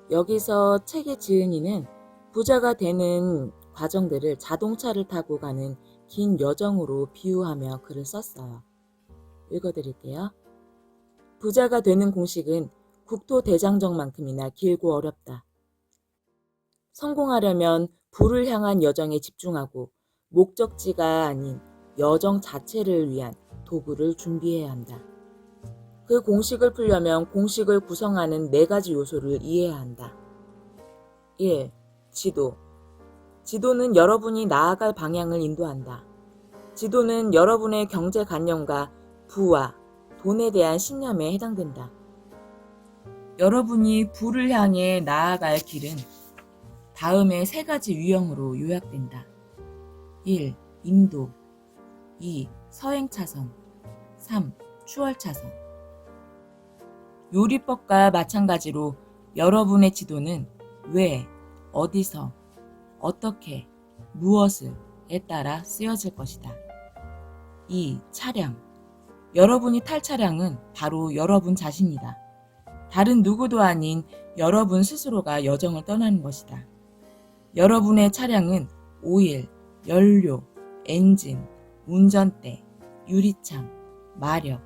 여기서 책의 지은이는 부자가 되는 과정들을 자동차를 타고 가는 긴 여정으로 비유하며 글을 썼어요. 읽어드릴게요. 부자가 되는 공식은 국토대장정만큼이나 길고 어렵다. 성공하려면 부를 향한 여정에 집중하고 목적지가 아닌 여정 자체를 위한 도구를 준비해야 한다. 그 공식을 풀려면 공식을 구성하는 4가지 요소를 이해해야 한다. 1. 지도. 지도는 여러분이 나아갈 방향을 인도한다. 지도는 여러분의 경제관념과 부와 돈에 대한 신념에 해당된다. 여러분이 부를 향해 나아갈 길은 다음의 3가지 유형으로 요약된다. 1. 인도. 2. 서행차선. 3. 추월차선. 요리법과 마찬가지로 여러분의 지도는 왜, 어디서, 어떻게, 무엇을에 따라 쓰여질 것이다. 2. 차량. 여러분이 탈 차량은 바로 여러분 자신이다. 다른 누구도 아닌 여러분 스스로가 여정을 떠나는 것이다. 여러분의 차량은 오일, 연료, 엔진, 운전대, 유리창, 마력,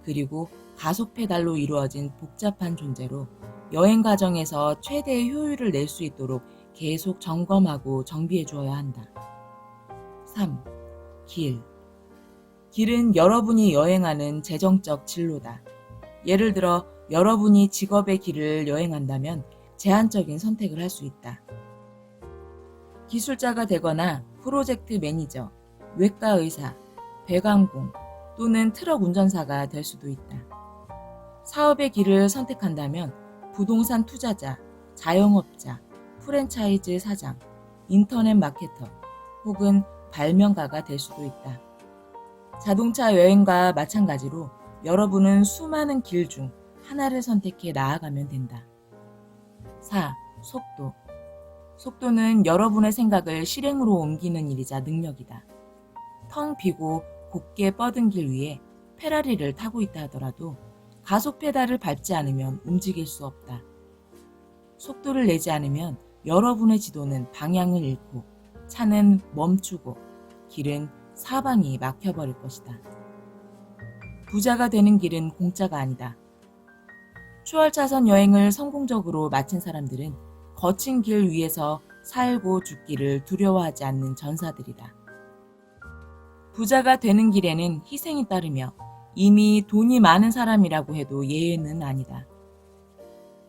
그리고 가속 페달로 이루어진 복잡한 존재로 여행 과정에서 최대의 효율을 낼 수 있도록 계속 점검하고 정비해 주어야 한다. 3. 길. 길은 여러분이 여행하는 재정적 진로다. 예를 들어 여러분이 직업의 길을 여행한다면 제한적인 선택을 할 수 있다. 기술자가 되거나 프로젝트 매니저, 외과 의사, 배관공 또는 트럭 운전사가 될 수도 있다. 사업의 길을 선택한다면 부동산 투자자, 자영업자, 프랜차이즈 사장, 인터넷 마케터 혹은 발명가가 될 수도 있다. 자동차 여행과 마찬가지로 여러분은 수많은 길 중 하나를 선택해 나아가면 된다. 4. 속도. 속도는 여러분의 생각을 실행으로 옮기는 일이자 능력이다. 텅 비고 곱게 뻗은 길 위에 페라리를 타고 있다 하더라도 가속 페달을 밟지 않으면 움직일 수 없다. 속도를 내지 않으면 여러분의 지도는 방향을 잃고 차는 멈추고 길은 사방이 막혀버릴 것이다. 부자가 되는 길은 공짜가 아니다. 추월차선 여행을 성공적으로 마친 사람들은 거친 길 위에서 살고 죽기를 두려워하지 않는 전사들이다. 부자가 되는 길에는 희생이 따르며 이미 돈이 많은 사람이라고 해도 예외는 아니다.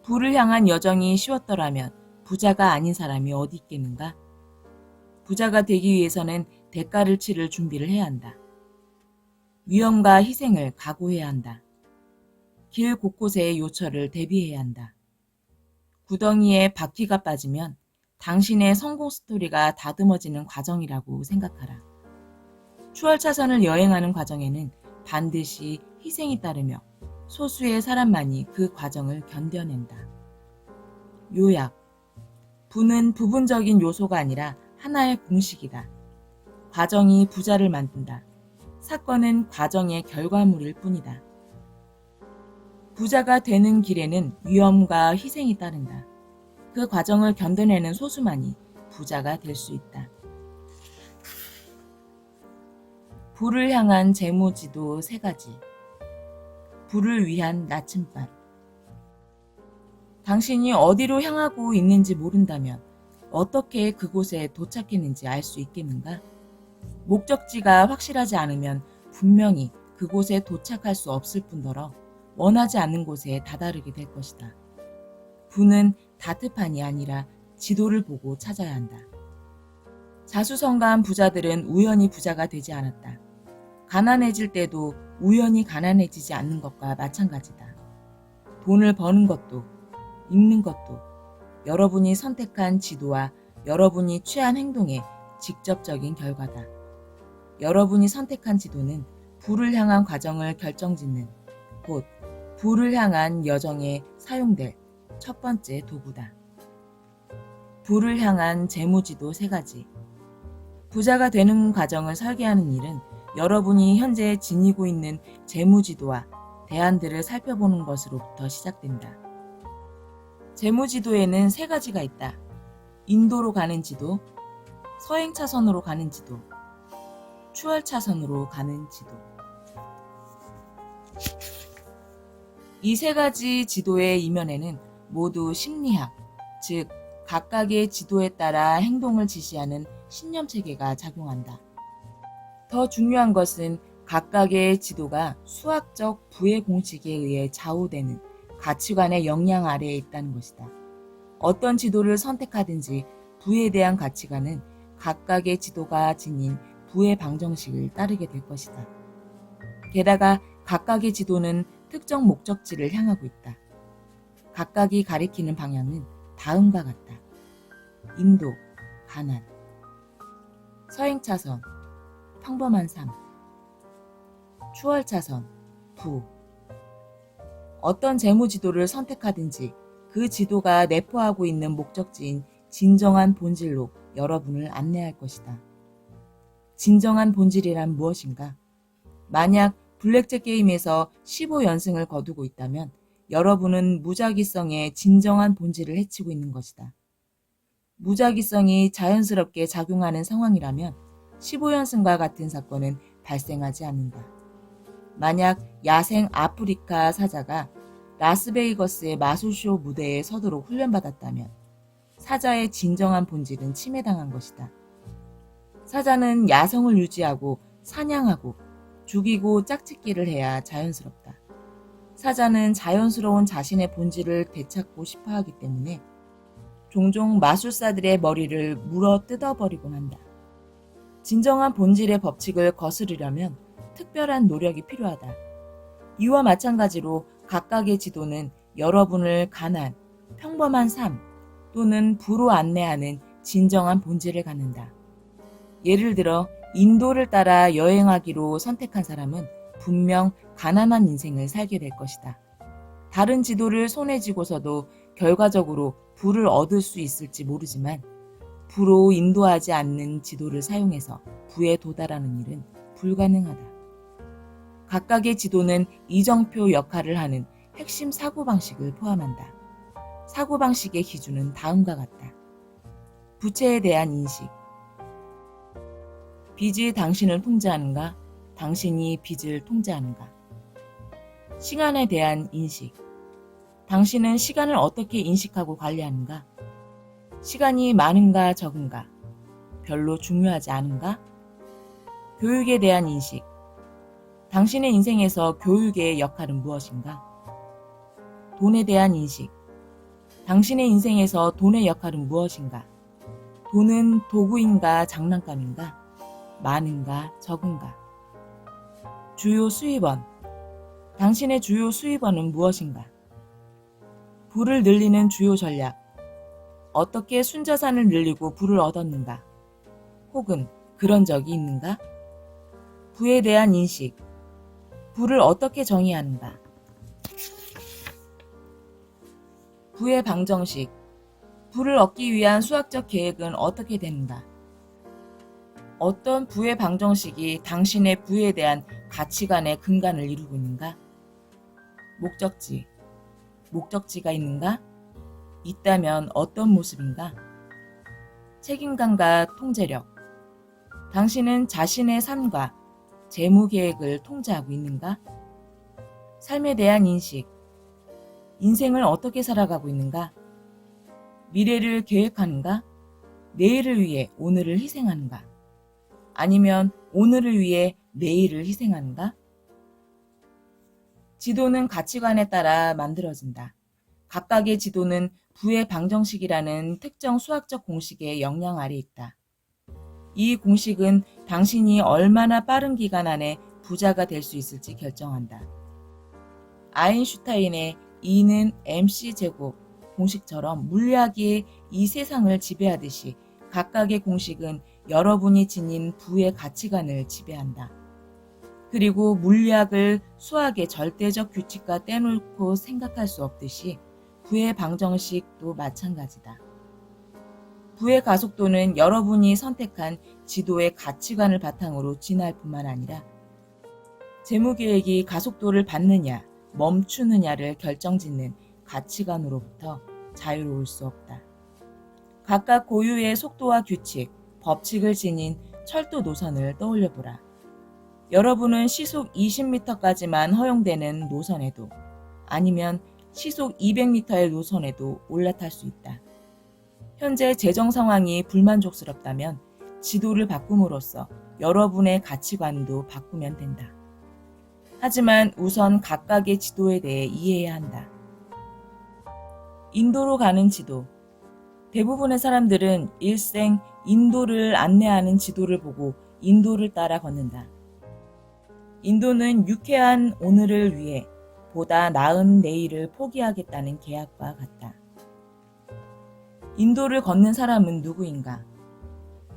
부를 향한 여정이 쉬웠더라면 부자가 아닌 사람이 어디 있겠는가? 부자가 되기 위해서는 대가를 치를 준비를 해야 한다. 위험과 희생을 각오해야 한다. 길 곳곳의 요철을 대비해야 한다. 구덩이에 바퀴가 빠지면 당신의 성공 스토리가 다듬어지는 과정이라고 생각하라. 추월차선을 여행하는 과정에는 반드시 희생이 따르며 소수의 사람만이 그 과정을 견뎌낸다. 요약. 부는 부분적인 요소가 아니라 하나의 공식이다. 과정이 부자를 만든다. 사건은 과정의 결과물일 뿐이다. 부자가 되는 길에는 위험과 희생이 따른다. 그 과정을 견뎌내는 소수만이 부자가 될 수 있다. 부를 향한 재무지도 3가지. 부를 위한 나침반. 당신이 어디로 향하고 있는지 모른다면 어떻게 그곳에 도착했는지 알 수 있겠는가? 목적지가 확실하지 않으면 분명히 그곳에 도착할 수 없을 뿐더러 원하지 않는 곳에 다다르게 될 것이다. 부는 다트판이 아니라 지도를 보고 찾아야 한다. 자수성가한 부자들은 우연히 부자가 되지 않았다. 가난해질 때도 우연히 가난해지지 않는 것과 마찬가지다. 돈을 버는 것도, 읽는 것도 여러분이 선택한 지도와 여러분이 취한 행동의 직접적인 결과다. 여러분이 선택한 지도는 부를 향한 과정을 결정짓는, 곧 부를 향한 여정에 사용될 첫 번째 도구다. 부를 향한 재무지도 3가지. 부자가 되는 과정을 설계하는 일은 여러분이 현재 지니고 있는 재무지도와 대안들을 살펴보는 것으로부터 시작된다. 재무지도에는 3가지가 있다. 인도로 가는 지도, 서행차선으로 가는 지도, 추월차선으로 가는 지도. 이 3가지 지도의 이면에는 모두 심리학, 즉 각각의 지도에 따라 행동을 지시하는 신념체계가 작용한다. 더 중요한 것은 각각의 지도가 수학적 부의 공식에 의해 좌우되는 가치관의 영향 아래에 있다는 것이다. 어떤 지도를 선택하든지 부에 대한 가치관은 각각의 지도가 지닌 부의 방정식을 따르게 될 것이다. 게다가 각각의 지도는 특정 목적지를 향하고 있다. 각각이 가리키는 방향은 다음과 같다. 인도, 가난. 서행차선, 평범한 삶. 추월차선, 부. 어떤 재무지도를 선택하든지 그 지도가 내포하고 있는 목적지인 진정한 본질로 여러분을 안내할 것이다. 진정한 본질이란 무엇인가? 만약 블랙잭 게임에서 15연승을 거두고 있다면 여러분은 무작위성의 진정한 본질을 해치고 있는 것이다. 무작위성이 자연스럽게 작용하는 상황이라면 15연승과 같은 사건은 발생하지 않는다. 만약 야생 아프리카 사자가 라스베이거스의 마술쇼 무대에 서도록 훈련받았다면 사자의 진정한 본질은 침해당한 것이다. 사자는 야성을 유지하고 사냥하고 죽이고 짝짓기를 해야 자연스럽다. 사자는 자연스러운 자신의 본질을 되찾고 싶어 하기 때문에 종종 마술사들의 머리를 물어 뜯어버리곤 한다. 진정한 본질의 법칙을 거스르려면 특별한 노력이 필요하다. 이와 마찬가지로 각각의 지도는 여러분을 가난, 평범한 삶 또는 부로 안내하는 진정한 본질을 갖는다. 예를 들어 인도를 따라 여행하기로 선택한 사람은 분명 가난한 인생을 살게 될 것이다. 다른 지도를 손에 쥐고서도 결과적으로 부를 얻을 수 있을지 모르지만 부로 인도하지 않는 지도를 사용해서 부에 도달하는 일은 불가능하다. 각각의 지도는 이정표 역할을 하는 핵심 사고방식을 포함한다. 사고방식의 기준은 다음과 같다. 부채에 대한 인식. 빚이 당신을 통제하는가? 당신이 빚을 통제하는가? 시간에 대한 인식. 당신은 시간을 어떻게 인식하고 관리하는가? 시간이 많은가 적은가? 별로 중요하지 않은가? 교육에 대한 인식. 당신의 인생에서 교육의 역할은 무엇인가? 돈에 대한 인식. 당신의 인생에서 돈의 역할은 무엇인가? 돈은 도구인가 장난감인가? 많은가 적은가? 주요 수입원. 당신의 주요 수입원은 무엇인가? 부를 늘리는 주요 전략. 어떻게 순자산을 늘리고 부를 얻었는가? 혹은 그런 적이 있는가? 부에 대한 인식. 부를 어떻게 정의하는가? 부의 방정식. 부를 얻기 위한 수학적 계획은 어떻게 되는가? 어떤 부의 방정식이 당신의 부에 대한 가치관의 근간을 이루고 있는가? 목적지. 목적지가 있는가? 있다면 어떤 모습인가? 책임감과 통제력. 당신은 자신의 삶과 재무 계획을 통제하고 있는가? 삶에 대한 인식. 인생을 어떻게 살아가고 있는가? 미래를 계획하는가? 내일을 위해 오늘을 희생하는가? 아니면 오늘을 위해 내일을 희생하는가? 지도는 가치관에 따라 만들어진다. 각각의 지도는 부의 방정식이라는 특정 수학적 공식의 영향 아래 있다. 이 공식은 당신이 얼마나 빠른 기간 안에 부자가 될 수 있을지 결정한다. 아인슈타인의 E는 mc제곱 공식처럼 물리학이 이 세상을 지배하듯이 각각의 공식은 여러분이 지닌 부의 가치관을 지배한다. 그리고 물리학을 수학의 절대적 규칙과 떼놓고 생각할 수 없듯이 부의 방정식도 마찬가지다. 부의 가속도는 여러분이 선택한 지도의 가치관을 바탕으로 진화할 뿐만 아니라 재무계획이 가속도를 받느냐 멈추느냐를 결정짓는 가치관으로부터 자유로울 수 없다. 각각 고유의 속도와 규칙, 법칙을 지닌 철도 노선을 떠올려보라. 여러분은 시속 20m까지만 허용되는 노선에도 아니면 시속 200m의 노선에도 올라탈 수 있다. 현재 재정 상황이 불만족스럽다면 지도를 바꿈으로써 여러분의 가치관도 바꾸면 된다. 하지만 우선 각각의 지도에 대해 이해해야 한다. 인도로 가는 지도. 대부분의 사람들은 일생 인도를 안내하는 지도를 보고 인도를 따라 걷는다. 인도는 유쾌한 오늘을 위해 보다 나은 내일을 포기하겠다는 계약과 같다. 인도를 걷는 사람은 누구인가?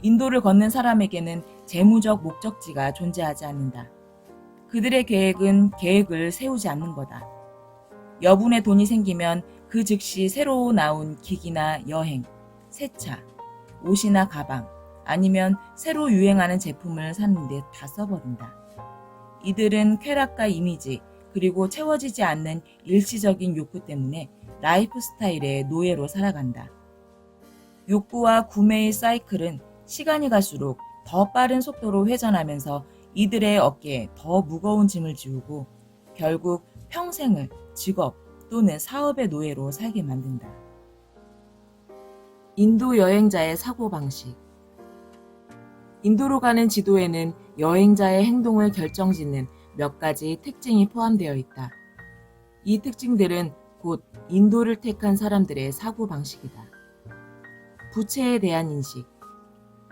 인도를 걷는 사람에게는 재무적 목적지가 존재하지 않는다. 그들의 계획은 계획을 세우지 않는 거다. 여분의 돈이 생기면 그 즉시 새로 나온 기기나 여행, 새 차, 옷이나 가방, 아니면 새로 유행하는 제품을 사는 데 다 써버린다. 이들은 쾌락과 이미지, 그리고 채워지지 않는 일시적인 욕구 때문에 라이프 스타일의 노예로 살아간다. 욕구와 구매의 사이클은 시간이 갈수록 더 빠른 속도로 회전하면서 이들의 어깨에 더 무거운 짐을 지우고 결국 평생을 직업 또는 사업의 노예로 살게 만든다. 인도 여행자의 사고방식. 인도로 가는 지도에는 여행자의 행동을 결정짓는 몇 가지 특징이 포함되어 있다. 이 특징들은 곧 인도를 택한 사람들의 사고방식이다. 부채에 대한 인식.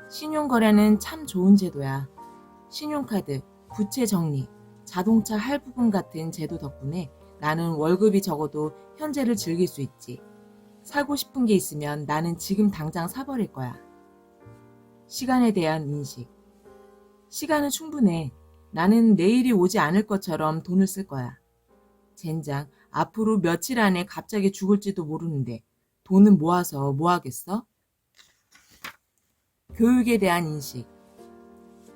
신용거래는 참 좋은 제도야. 신용카드, 부채 정리, 자동차 할부금 같은 제도 덕분에 나는 월급이 적어도 현재를 즐길 수 있지. 사고 싶은 게 있으면 나는 지금 당장 사버릴 거야. 시간에 대한 인식. 시간은 충분해. 나는 내일이 오지 않을 것처럼 돈을 쓸 거야. 젠장, 앞으로 며칠 안에 갑자기 죽을지도 모르는데 돈은 모아서 뭐 하겠어? 교육에 대한 인식.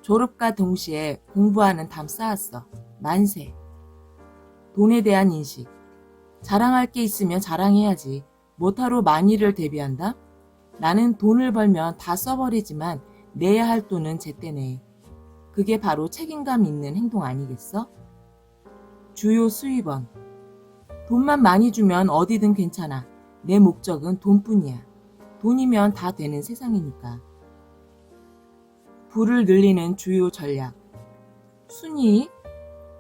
졸업과 동시에 공부하는 담 쌓았어. 만세. 돈에 대한 인식. 자랑할 게 있으면 자랑해야지. 뭐하러 만일을 대비한다? 나는 돈을 벌면 다 써버리지만 내야 할 돈은 제때 내. 그게 바로 책임감 있는 행동 아니겠어? 주요 수입원. 돈만 많이 주면 어디든 괜찮아. 내 목적은 돈뿐이야. 돈이면 다 되는 세상이니까. 부를 늘리는 주요 전략. 순이익?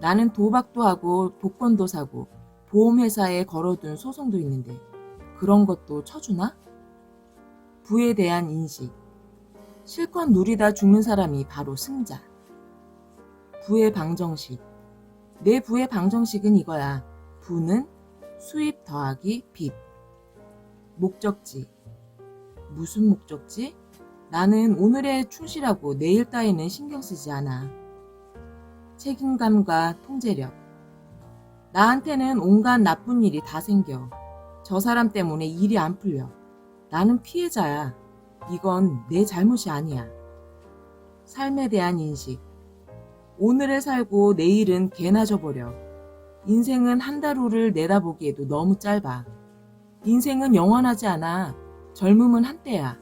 나는 도박도 하고 복권도 사고 보험회사에 걸어둔 소송도 있는데 그런 것도 쳐주나? 부에 대한 인식. 실컷 누리다 죽는 사람이 바로 승자. 부의 방정식. 내 부의 방정식은 이거야. 부는 수입 더하기 빚. 목적지. 무슨 목적지? 나는 오늘에 충실하고 내일 따위는 신경 쓰지 않아. 책임감과 통제력. 나한테는 온갖 나쁜 일이 다 생겨. 저 사람 때문에 일이 안 풀려. 나는 피해자야. 이건 내 잘못이 아니야. 삶에 대한 인식. 오늘을 살고 내일은 개나 줘버려. 인생은 한 달 후를 내다보기에도 너무 짧아. 인생은 영원하지 않아. 젊음은 한때야.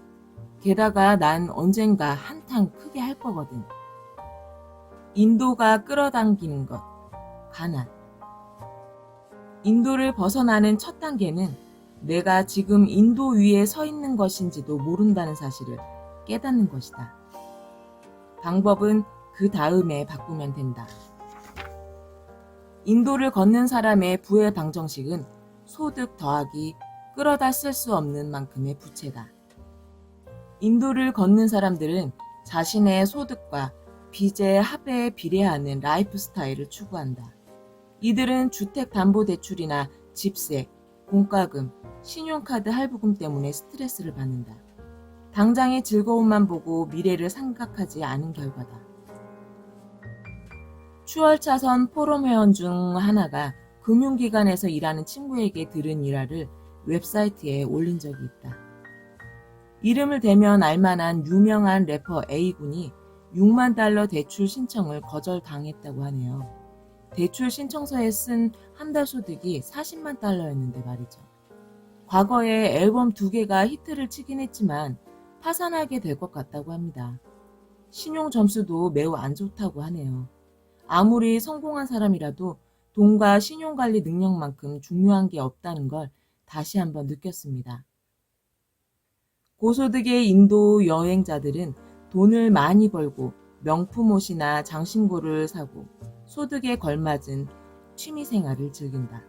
게다가 난 언젠가 한탕 크게 할 거거든. 인도가 끌어당기는 것. 가난. 인도를 벗어나는 첫 단계는 내가 지금 인도 위에 서 있는 것인지도 모른다는 사실을 깨닫는 것이다. 방법은 그 다음에 바꾸면 된다. 인도를 걷는 사람의 부의 방정식은 소득 더하기 끌어다 쓸 수 없는 만큼의 부채다. 인도를 걷는 사람들은 자신의 소득과 빚의 합에 비례하는 라이프 스타일을 추구한다. 이들은 주택담보대출이나 집세, 공과금, 신용카드 할부금 때문에 스트레스를 받는다. 당장의 즐거움만 보고 미래를 생각하지 않은 결과다. 추월차선 포럼 회원 중 하나가 금융기관에서 일하는 친구에게 들은 일화를 웹사이트에 올린 적이 있다. 이름을 대면 알만한 유명한 래퍼 A군이 6만 달러 대출 신청을 거절당했다고 하네요. 대출 신청서에 쓴 한 달 소득이 40만 달러였는데 말이죠. 과거에 앨범 2개가 히트를 치긴 했지만 파산하게 될 것 같다고 합니다. 신용 점수도 매우 안 좋다고 하네요. 아무리 성공한 사람이라도 돈과 신용관리 능력만큼 중요한 게 없다는 걸 다시 한번 느꼈습니다. 고소득의 인도 여행자들은 돈을 많이 벌고 명품 옷이나 장신구를 사고 소득에 걸맞은 취미생활을 즐긴다.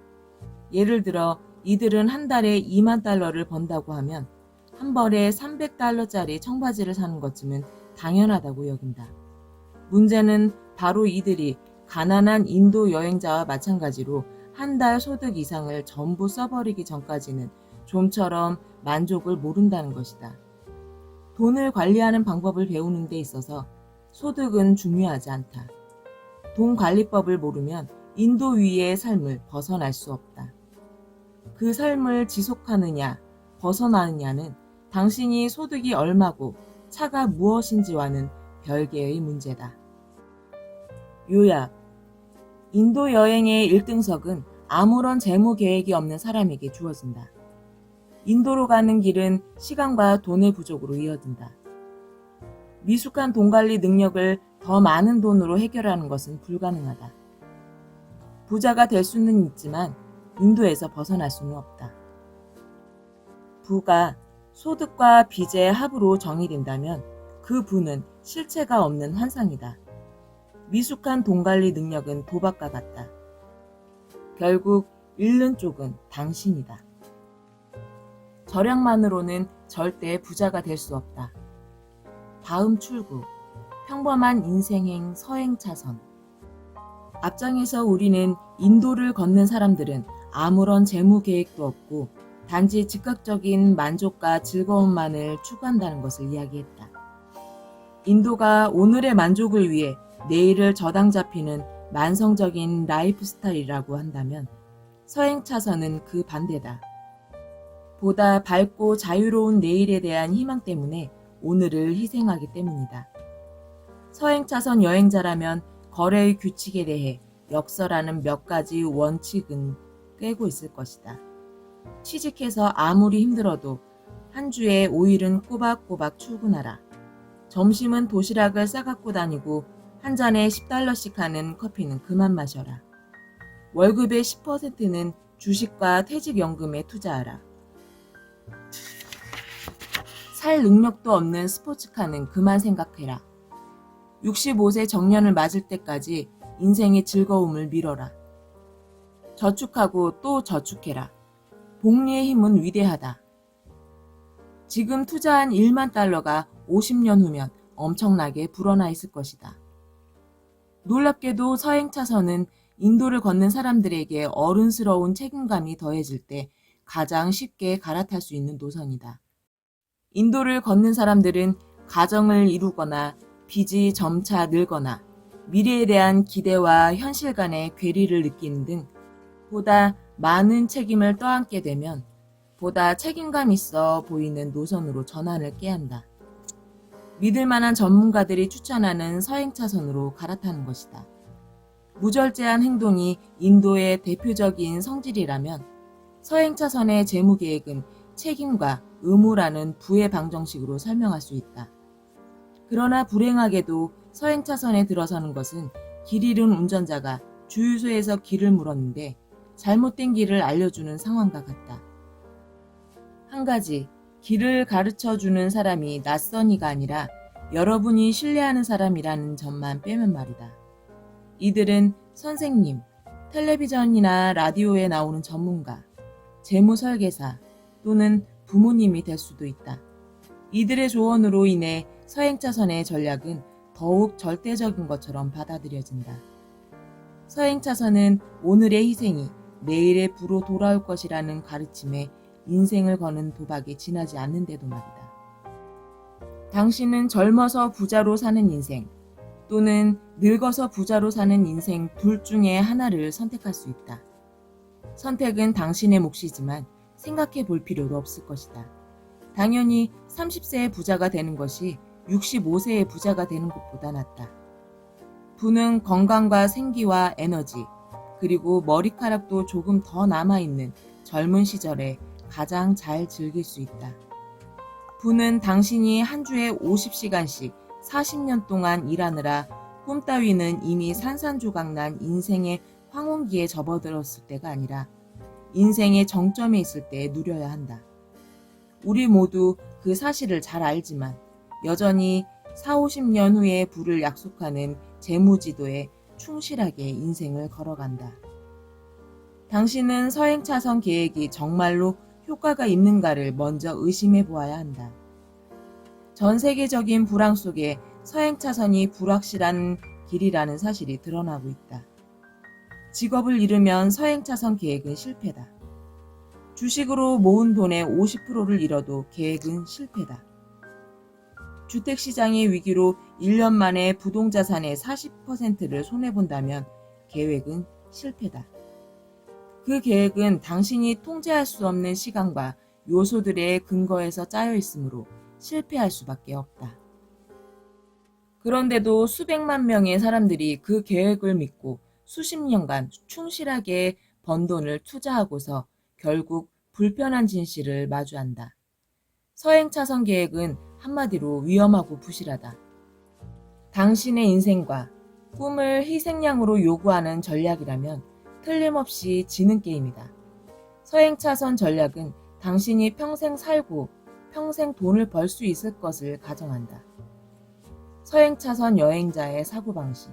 예를 들어 이들은 한 달에 2만 달러를 번다고 하면 한 벌에 300달러짜리 청바지를 사는 것쯤은 당연하다고 여긴다. 문제는 바로 이들이 가난한 인도 여행자와 마찬가지로 한 달 소득 이상을 전부 써버리기 전까지는 좀처럼 만족을 모른다는 것이다. 돈을 관리하는 방법을 배우는 데 있어서 소득은 중요하지 않다. 돈 관리법을 모르면 인도 위의 삶을 벗어날 수 없다. 그 삶을 지속하느냐, 벗어나느냐는 당신이 소득이 얼마고 차가 무엇인지와는 별개의 문제다. 요약. 인도 여행의 1등석은 아무런 재무 계획이 없는 사람에게 주어진다. 인도로 가는 길은 시간과 돈의 부족으로 이어진다. 미숙한 돈 관리 능력을 더 많은 돈으로 해결하는 것은 불가능하다. 부자가 될 수는 있지만 인도에서 벗어날 수는 없다. 부가 소득과 빚의 합으로 정의된다면 그 부는 실체가 없는 환상이다. 미숙한 돈 관리 능력은 도박과 같다. 결국 잃는 쪽은 당신이다. 절약만으로는 절대 부자가 될 수 없다. 다음 출구, 평범한 인생행 서행차선. 앞장에서 우리는 인도를 걷는 사람들은 아무런 재무 계획도 없고 단지 즉각적인 만족과 즐거움만을 추구한다는 것을 이야기했다. 인도가 오늘의 만족을 위해 내일을 저당 잡히는 만성적인 라이프 스타일이라고 한다면 서행차선은 그 반대다. 보다 밝고 자유로운 내일에 대한 희망 때문에 오늘을 희생하기 때문이다. 서행차선 여행자라면 거래의 규칙에 대해 역설하는 몇 가지 원칙은 꿰고 있을 것이다. 취직해서 아무리 힘들어도 한 주에 5일은 꼬박꼬박 출근하라. 점심은 도시락을 싸갖고 다니고 한 잔에 10달러씩 하는 커피는 그만 마셔라. 월급의 10%는 주식과 퇴직연금에 투자하라. 살 능력도 없는 스포츠카는 그만 생각해라. 65세 정년을 맞을 때까지 인생의 즐거움을 미뤄라. 저축하고 또 저축해라. 복리의 힘은 위대하다. 지금 투자한 1만 달러가 50년 후면 엄청나게 불어나 있을 것이다. 놀랍게도 서행차선은 인도를 걷는 사람들에게 어른스러운 책임감이 더해질 때 가장 쉽게 갈아탈 수 있는 노선이다. 인도를 걷는 사람들은 가정을 이루거나 빚이 점차 늘거나 미래에 대한 기대와 현실 간의 괴리를 느끼는 등 보다 많은 책임을 떠안게 되면 보다 책임감 있어 보이는 노선으로 전환을 깨한다. 믿을 만한 전문가들이 추천하는 서행차선으로 갈아타는 것이다. 무절제한 행동이 인도의 대표적인 성질이라면 서행차선의 재무계획은 책임과 의무라는 부의 방정식으로 설명할 수 있다. 그러나 불행하게도 서행차선에 들어서는 것은 길 잃은 운전자가 주유소에서 길을 물었는데 잘못된 길을 알려주는 상황과 같다. 한 가지, 길을 가르쳐주는 사람이 낯선이가 아니라 여러분이 신뢰하는 사람이라는 점만 빼면 말이다. 이들은 선생님, 텔레비전이나 라디오에 나오는 전문가, 재무설계사 또는 부모님이 될 수도 있다. 이들의 조언으로 인해 서행차선의 전략은 더욱 절대적인 것처럼 받아들여진다. 서행차선은 오늘의 희생이 내일의 부로 돌아올 것이라는 가르침에 인생을 거는 도박에 지나지 않는데도 말이다. 당신은 젊어서 부자로 사는 인생 또는 늙어서 부자로 사는 인생 둘 중에 하나를 선택할 수 있다. 선택은 당신의 몫이지만 생각해 볼 필요도 없을 것이다. 당연히 30세의 부자가 되는 것이 65세의 부자가 되는 것보다 낫다. 부는 건강과 생기와 에너지, 그리고 머리카락도 조금 더 남아있는 젊은 시절에 가장 잘 즐길 수 있다. 부는 당신이 한 주에 50시간씩 40년 동안 일하느라 꿈 따위는 이미 산산조각난 인생의 황혼기에 접어들었을 때가 아니라 인생의 정점에 있을 때 누려야 한다. 우리 모두 그 사실을 잘 알지만 여전히 4, 50년 후에 부를 약속하는 재무지도에 충실하게 인생을 걸어간다. 당신은 서행차선 계획이 정말로 효과가 있는가를 먼저 의심해 보아야 한다. 전 세계적인 불황 속에 서행차선이 불확실한 길이라는 사실이 드러나고 있다. 직업을 잃으면 서행차선 계획은 실패다. 주식으로 모은 돈의 50%를 잃어도 계획은 실패다. 주택시장의 위기로 1년 만에 부동자산의 40%를 손해본다면 계획은 실패다. 그 계획은 당신이 통제할 수 없는 시간과 요소들의 근거에서 짜여 있으므로 실패할 수밖에 없다. 그런데도 수백만 명의 사람들이 그 계획을 믿고 수십 년간 충실하게 번 돈을 투자하고서 결국 불편한 진실을 마주한다. 서행차선 계획은 한마디로 위험하고 부실하다. 당신의 인생과 꿈을 희생양으로 요구하는 전략이라면 틀림없이 지는 게임이다. 서행차선 전략은 당신이 평생 살고 평생 돈을 벌 수 있을 것을 가정한다. 서행차선 여행자의 사고방식.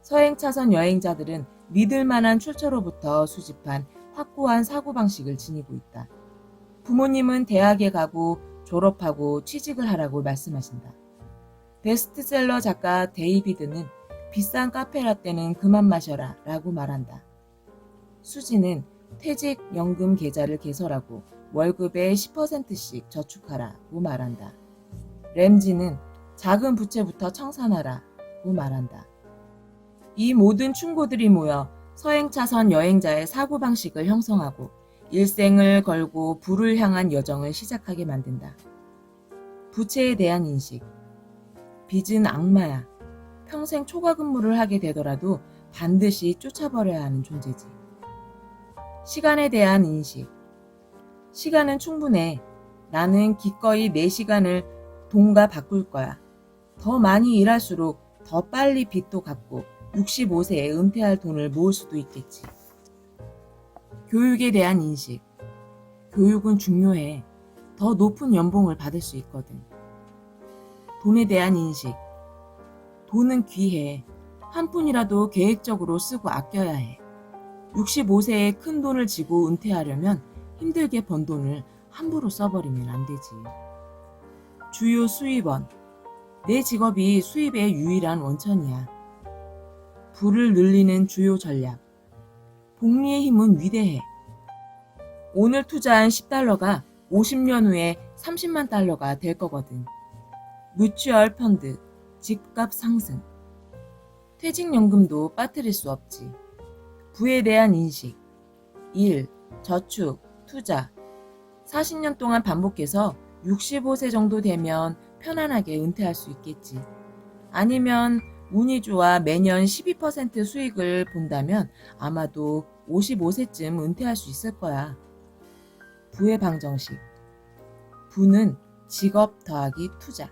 서행차선 여행자들은 믿을 만한 출처로부터 수집한 확고한 사고방식을 지니고 있다. 부모님은 대학에 가고 졸업하고 취직을 하라고 말씀하신다. 베스트셀러 작가 데이비드는 비싼 카페라떼는 그만 마셔라 라고 말한다. 수지는 퇴직연금 계좌를 개설하고 월급의 10%씩 저축하라고 말한다. 램지는 작은 부채부터 청산하라고 말한다. 이 모든 충고들이 모여 서행차선 여행자의 사고방식을 형성하고 일생을 걸고 부를 향한 여정을 시작하게 만든다. 부채에 대한 인식. 빚은 악마야. 평생 초과 근무를 하게 되더라도 반드시 쫓아버려야 하는 존재지. 시간에 대한 인식. 시간은 충분해. 나는 기꺼이 내 시간을 돈과 바꿀 거야. 더 많이 일할수록 더 빨리 빚도 갚고 65세에 은퇴할 돈을 모을 수도 있겠지. 교육에 대한 인식. 교육은 중요해. 더 높은 연봉을 받을 수 있거든. 돈에 대한 인식. 돈은 귀해. 한 푼이라도 계획적으로 쓰고 아껴야 해. 65세에 큰 돈을 지고 은퇴하려면 힘들게 번 돈을 함부로 써버리면 안 되지. 주요 수입원. 내 직업이 수입의 유일한 원천이야. 부를 늘리는 주요 전략. 복리의 힘은 위대해. 오늘 투자한 $10가 50년 후에 30만 달러가 될 거거든. 뮤추얼 펀드, 집값 상승. 퇴직연금도 빠뜨릴 수 없지. 부에 대한 인식, 일, 저축, 투자. 40년 동안 반복해서 65세 정도 되면 편안하게 은퇴할 수 있겠지. 아니면 운이 좋아 매년 12% 수익을 본다면 아마도 55세쯤 은퇴할 수 있을 거야. 부의 방정식. 부는 직업 더하기 투자.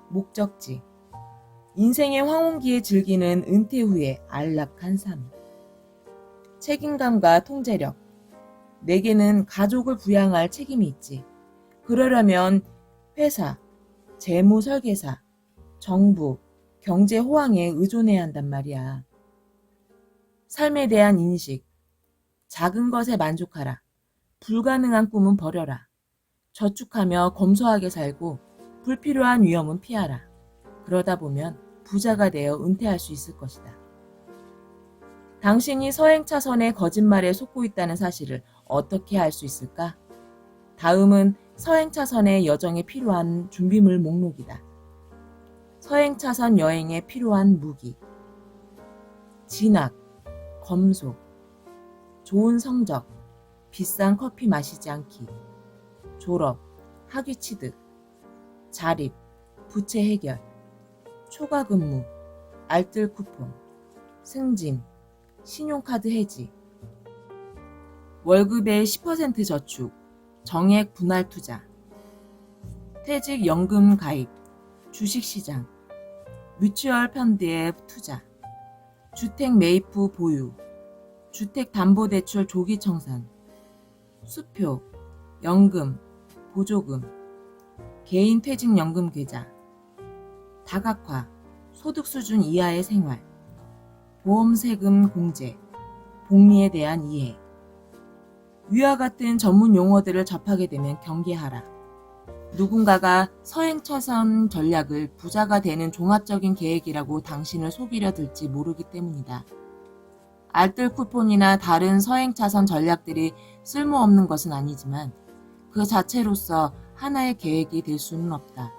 목적지. 인생의 황혼기에 즐기는 은퇴 후의 안락한 삶. 책임감과 통제력. 내게는 가족을 부양할 책임이 있지. 그러려면 회사, 재무 설계사, 정부, 경제 호황에 의존해야 한단 말이야. 삶에 대한 인식. 작은 것에 만족하라. 불가능한 꿈은 버려라. 저축하며 검소하게 살고 불필요한 위험은 피하라. 그러다 보면 부자가 되어 은퇴할 수 있을 것이다. 당신이 서행차선의 거짓말에 속고 있다는 사실을 어떻게 알 수 있을까? 다음은 서행차선의 여정에 필요한 준비물 목록이다. 서행차선 여행에 필요한 무기. 진학, 검소, 좋은 성적, 비싼 커피 마시지 않기, 졸업, 학위 취득, 자립, 부채 해결, 초과 근무, 알뜰 쿠폰, 승진, 신용카드 해지, 월급의 10% 저축, 정액 분할 투자, 퇴직연금 가입, 주식시장, 뮤추얼 펀드에 투자, 주택 매입 후 보유, 주택담보대출 조기 청산, 수표, 연금, 보조금, 개인 퇴직연금 계좌, 다각화, 소득 수준 이하의 생활, 보험 세금 공제, 복리에 대한 이해. 위와 같은 전문 용어들을 접하게 되면 경계하라. 누군가가 서행차선 전략을 부자가 되는 종합적인 계획이라고 당신을 속이려 들지 모르기 때문이다. 알뜰 쿠폰이나 다른 서행차선 전략들이 쓸모없는 것은 아니지만 그 자체로서 하나의 계획이 될 수는 없다.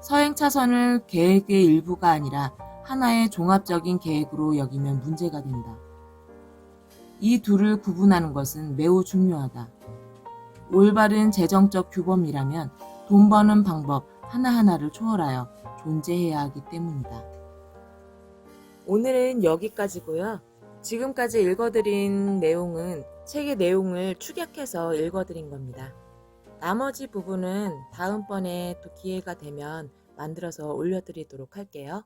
서행차선을 계획의 일부가 아니라 하나의 종합적인 계획으로 여기면 문제가 된다. 이 둘을 구분하는 것은 매우 중요하다. 올바른 재정적 규범이라면 돈 버는 방법 하나하나를 초월하여 존재해야 하기 때문이다. 오늘은 여기까지고요. 지금까지 읽어드린 내용은 책의 내용을 축약해서 읽어드린 겁니다. 나머지 부분은 다음번에 또 기회가 되면 만들어서 올려드리도록 할게요.